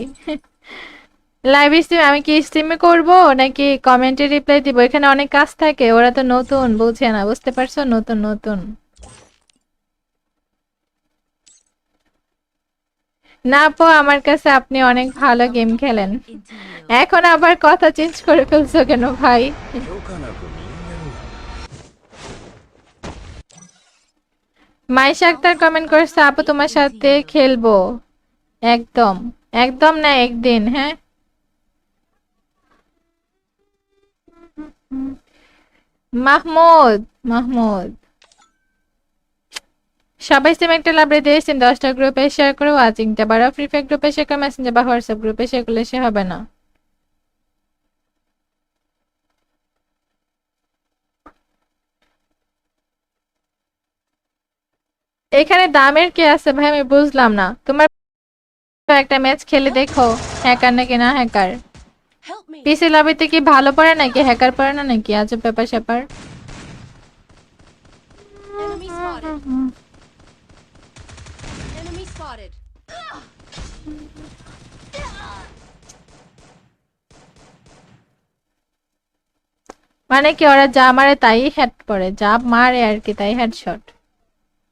লাইভ স্ট্রিম আমি কি স্ট্রিমে করব নাকি কমেন্টে রিপ্লাই দিব? এখানে অনেক কাজ থাকে, ওরা তো নতুন, বুঝে না, বুঝতে পারছো? নতুন নতুন। না আপু, আমার কাছে আপনি অনেক ভালো গেম খেলেন। Into you. এখন আবার কথা চেঞ্জ করে ফেলছো কেন ভাই? মাইশা আক্তার কমেন্ট করেছে আপু তোমার সাথে খেলবো। একদম, একদম না একদিন, হ্যাঁ। মাহমুদ, মাহমুদ সবাই সেম একটা লাইব্রেরি দিয়েছেন, 10টা গ্রুপে শেয়ার করে ওয়াচিংটা বাড়া, ফ্রি ফায়ার গ্রুপে শেয়ার করে, মেসেঞ্জার বা হোয়াটসঅ্যাপ গ্রুপে শেয়ার করলে সে হবে না। এখানে দামের কি আছে ভাই আমি বুঝলাম না। তোমার একটা ম্যাচ খেলে দেখো, হ্যাকার নাকি না হ্যাকার। Help me. পিসি লবিতে কি ভালো পড়ে নাকি হ্যাকার পড়ে না নাকি? আজব ব্যাপার স্যাপার। Enemy spotted. spotted. মানে কি ওরা যা মারে তাই হেড পড়ে, যা মারে আর কি তাই হেডশট।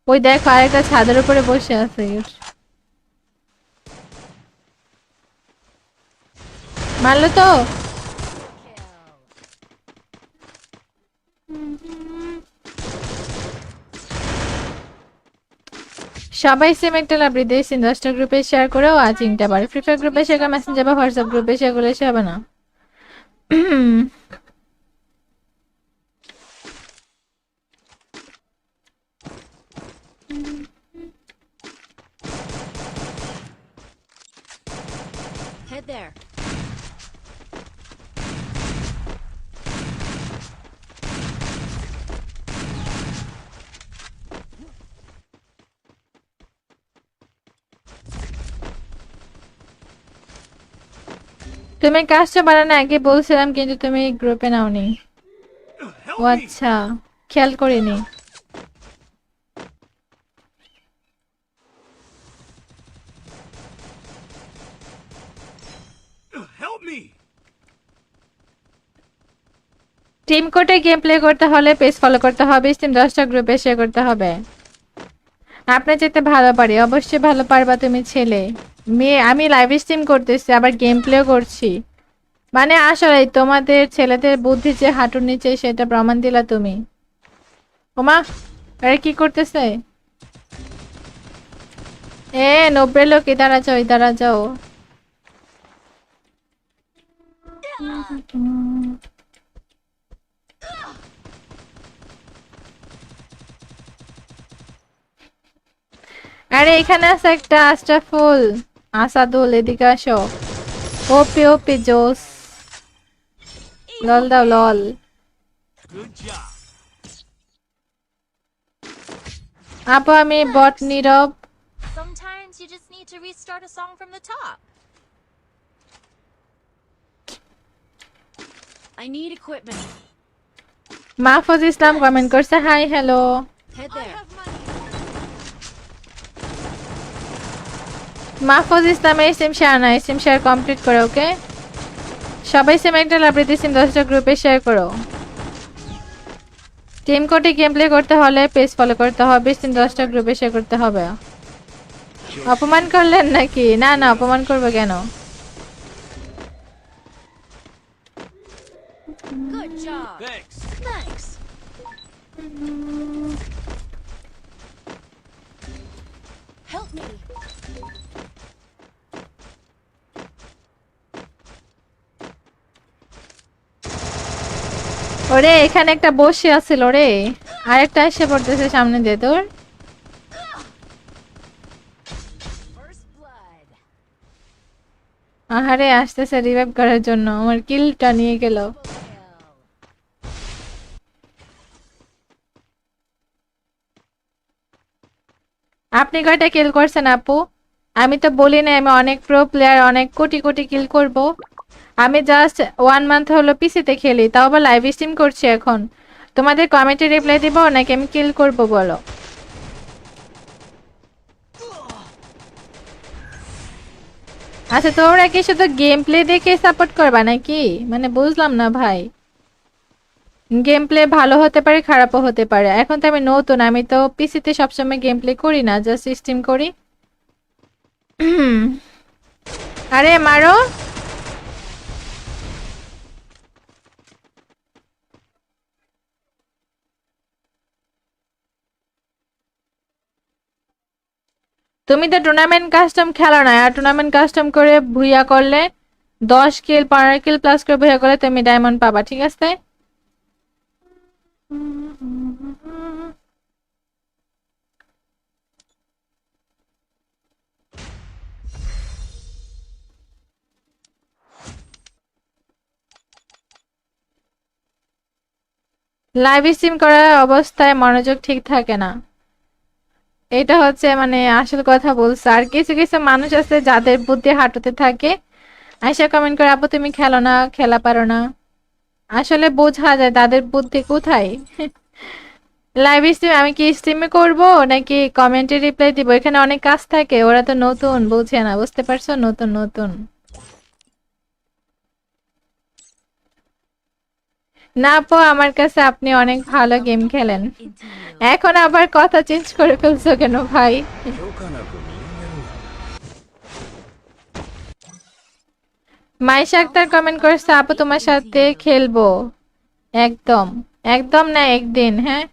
ওই দেখো আরেকটা ছাদের উপরে বসে আছে। মারলো তো। সবাই সেম একটা লাভলি দিয়ে ইন্ডাস্ট্রি গ্রুপে শেয়ার করেও আজিংটা পারে। ফ্রি ফায়ার গ্রুপে শেয়ার, মেসেঞ্জার বা হোয়াটসঅ্যাপ গ্রুপে শেয়ার করলে সে হবে না। Head there. তুমি কাজটা বানানো আগে বলছিলাম কিন্তু তুমি গ্রুপে নাওনি। Help ও me! আচ্ছা, খেয়াল করিনি। Help me! টিম কোডে গেম প্লে করতে হলে পেজ ফলো করতে হবে, স্টিম 10টা গ্রুপে শেয়ার করতে হবে। আপনি যেতে ভালো পারি, অবশ্যই ভালো পারবা তুমি ছেলে। মেয়ে, আমি লাইভ স্ট্রিম করতেছি আবার গেম প্লেও করছি। মানে আসলে তোমাদের ছেলেদের বুদ্ধি যে হাঁটুর নিচে সেটা প্রমাণ দিলা তুমি। ওমা, আরে কি করতেছে? এ 90 লোক ইধারা যাও, ইধারা যাও। আরে এখানে আছে একটা আশরাফুল, আসাদুল, এদিকে আসো। ওপি ওপি জোস। লল দাও লল। Good job. আপু আমি বট নীরব। Sometimes you just need to restart a song from the top. I need equipment. Mahfuz Islam comment করছে hi hello. Head there. Mahfuz Islam এই সিম শেয়ার না, সিম শেয়ার কমপ্লিট করো ওকে। সবাই সিম একটা লাভলি সিম 10টা গ্রুপে শেয়ার করো। টিম কোডে গেম প্লে করতে হলে পেজ ফলো করতে হবে, সিম 10টা গ্রুপে শেয়ার করতে হবে। অপমান করলেন নাকি? না না, অপমান করবো কেন? Good job. Thanks. Thanks. Help me. ওরে এখানে একটা বসে আছিল রে, আরেকটা এসে পড়তেছে সামনে দিয়ে তোর। First blood. আহারে আসতেছে রিভাইভ করার জন্য, আমার কিলটা নিয়ে গেল। Kill. আপনি কয়টা কিল করছেন আপু? আমি তো বলি না আমি অনেক প্রো প্লেয়ার, অনেক কোটি কোটি কিল করব। আমি জাস্ট 1 মান্থ হলো পিসিতে খেলি, তাও আবার লাইভ স্ট্রিম করছি এখন। তোমাদের কমেন্টে রিপ্লাই দিব নাকি আমি কিল করব বলো? আচ্ছা তোমরা কি শুধু গেম প্লে দেখে সাপোর্ট করবা নাকি? মানে বুঝলাম না ভাই। গেম প্লে ভালো হতে পারে, খারাপও হতে পারে। এখন তো আমি নতুন, আমি তো পিসিতে সবসময় গেম প্লে করি না, জাস্ট স্ট্রিম করি। আরে মারো। তুমি তো টুর্নামেন্ট কাস্টম খেলো না, আর টুর্নামেন্ট কাস্টম করে ভুইয়া করলে 10 কিল 15 কিল প্লাস করে ভুইয়া করলে তুমি ডায়মন্ড পাবা, ঠিক আছে? লাইভ স্ট্রিম করার অবস্থায় মনোযোগ ঠিক থাকে না, এটা হচ্ছে মানে আসল কথা বলছে। আর কিছু কিছু মানুষ আছে যাদের বুদ্ধি হাঁটুতে থাকে, আয়সা কমেন্ট করে আপু তুমি খেলো না, খেলা পারো না। আসলে বোঝা যায় তাদের বুদ্ধি কোথায়। লাইভ স্ট্রিম আমি কি স্ট্রিমে করব নাকি কমেন্টে রিপ্লাই দিব? এখানে অনেক কাজ থাকে, ওরা তো নতুন, বুঝে না, বুঝতে পারছো? নতুন নতুন। না আপু, আমার কাছে আপনি অনেক ভালো গেম খেলেন। Into you. এখন আবার কথা চেঞ্জ করে ফেলছো কেন ভাই? মাইশা আক্তার কমেন্ট করছে, আপু তোমার সাথে খেলবো। একদম, একদম না, একদিন। হ্যাঁ,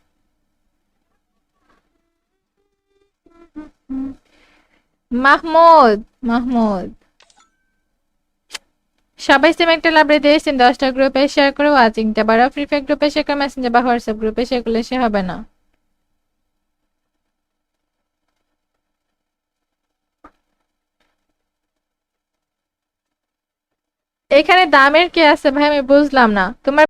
মাহমুদ, মাহমুদ সবাই সেম একটা লাইব্রেরি দিয়েছেন, 10টা গ্রুপে শেয়ার করে ওয়াচিংটা বাড়াও। ফ্রি ফায়ার গ্রুপে শেয়ার করে, মেসেঞ্জার বা হোয়াটসঅ্যাপ গ্রুপে শেয়ার করলে সে হবে না। এখানে দামের কি আছে ভাই, আমি বুঝলাম না। তোমার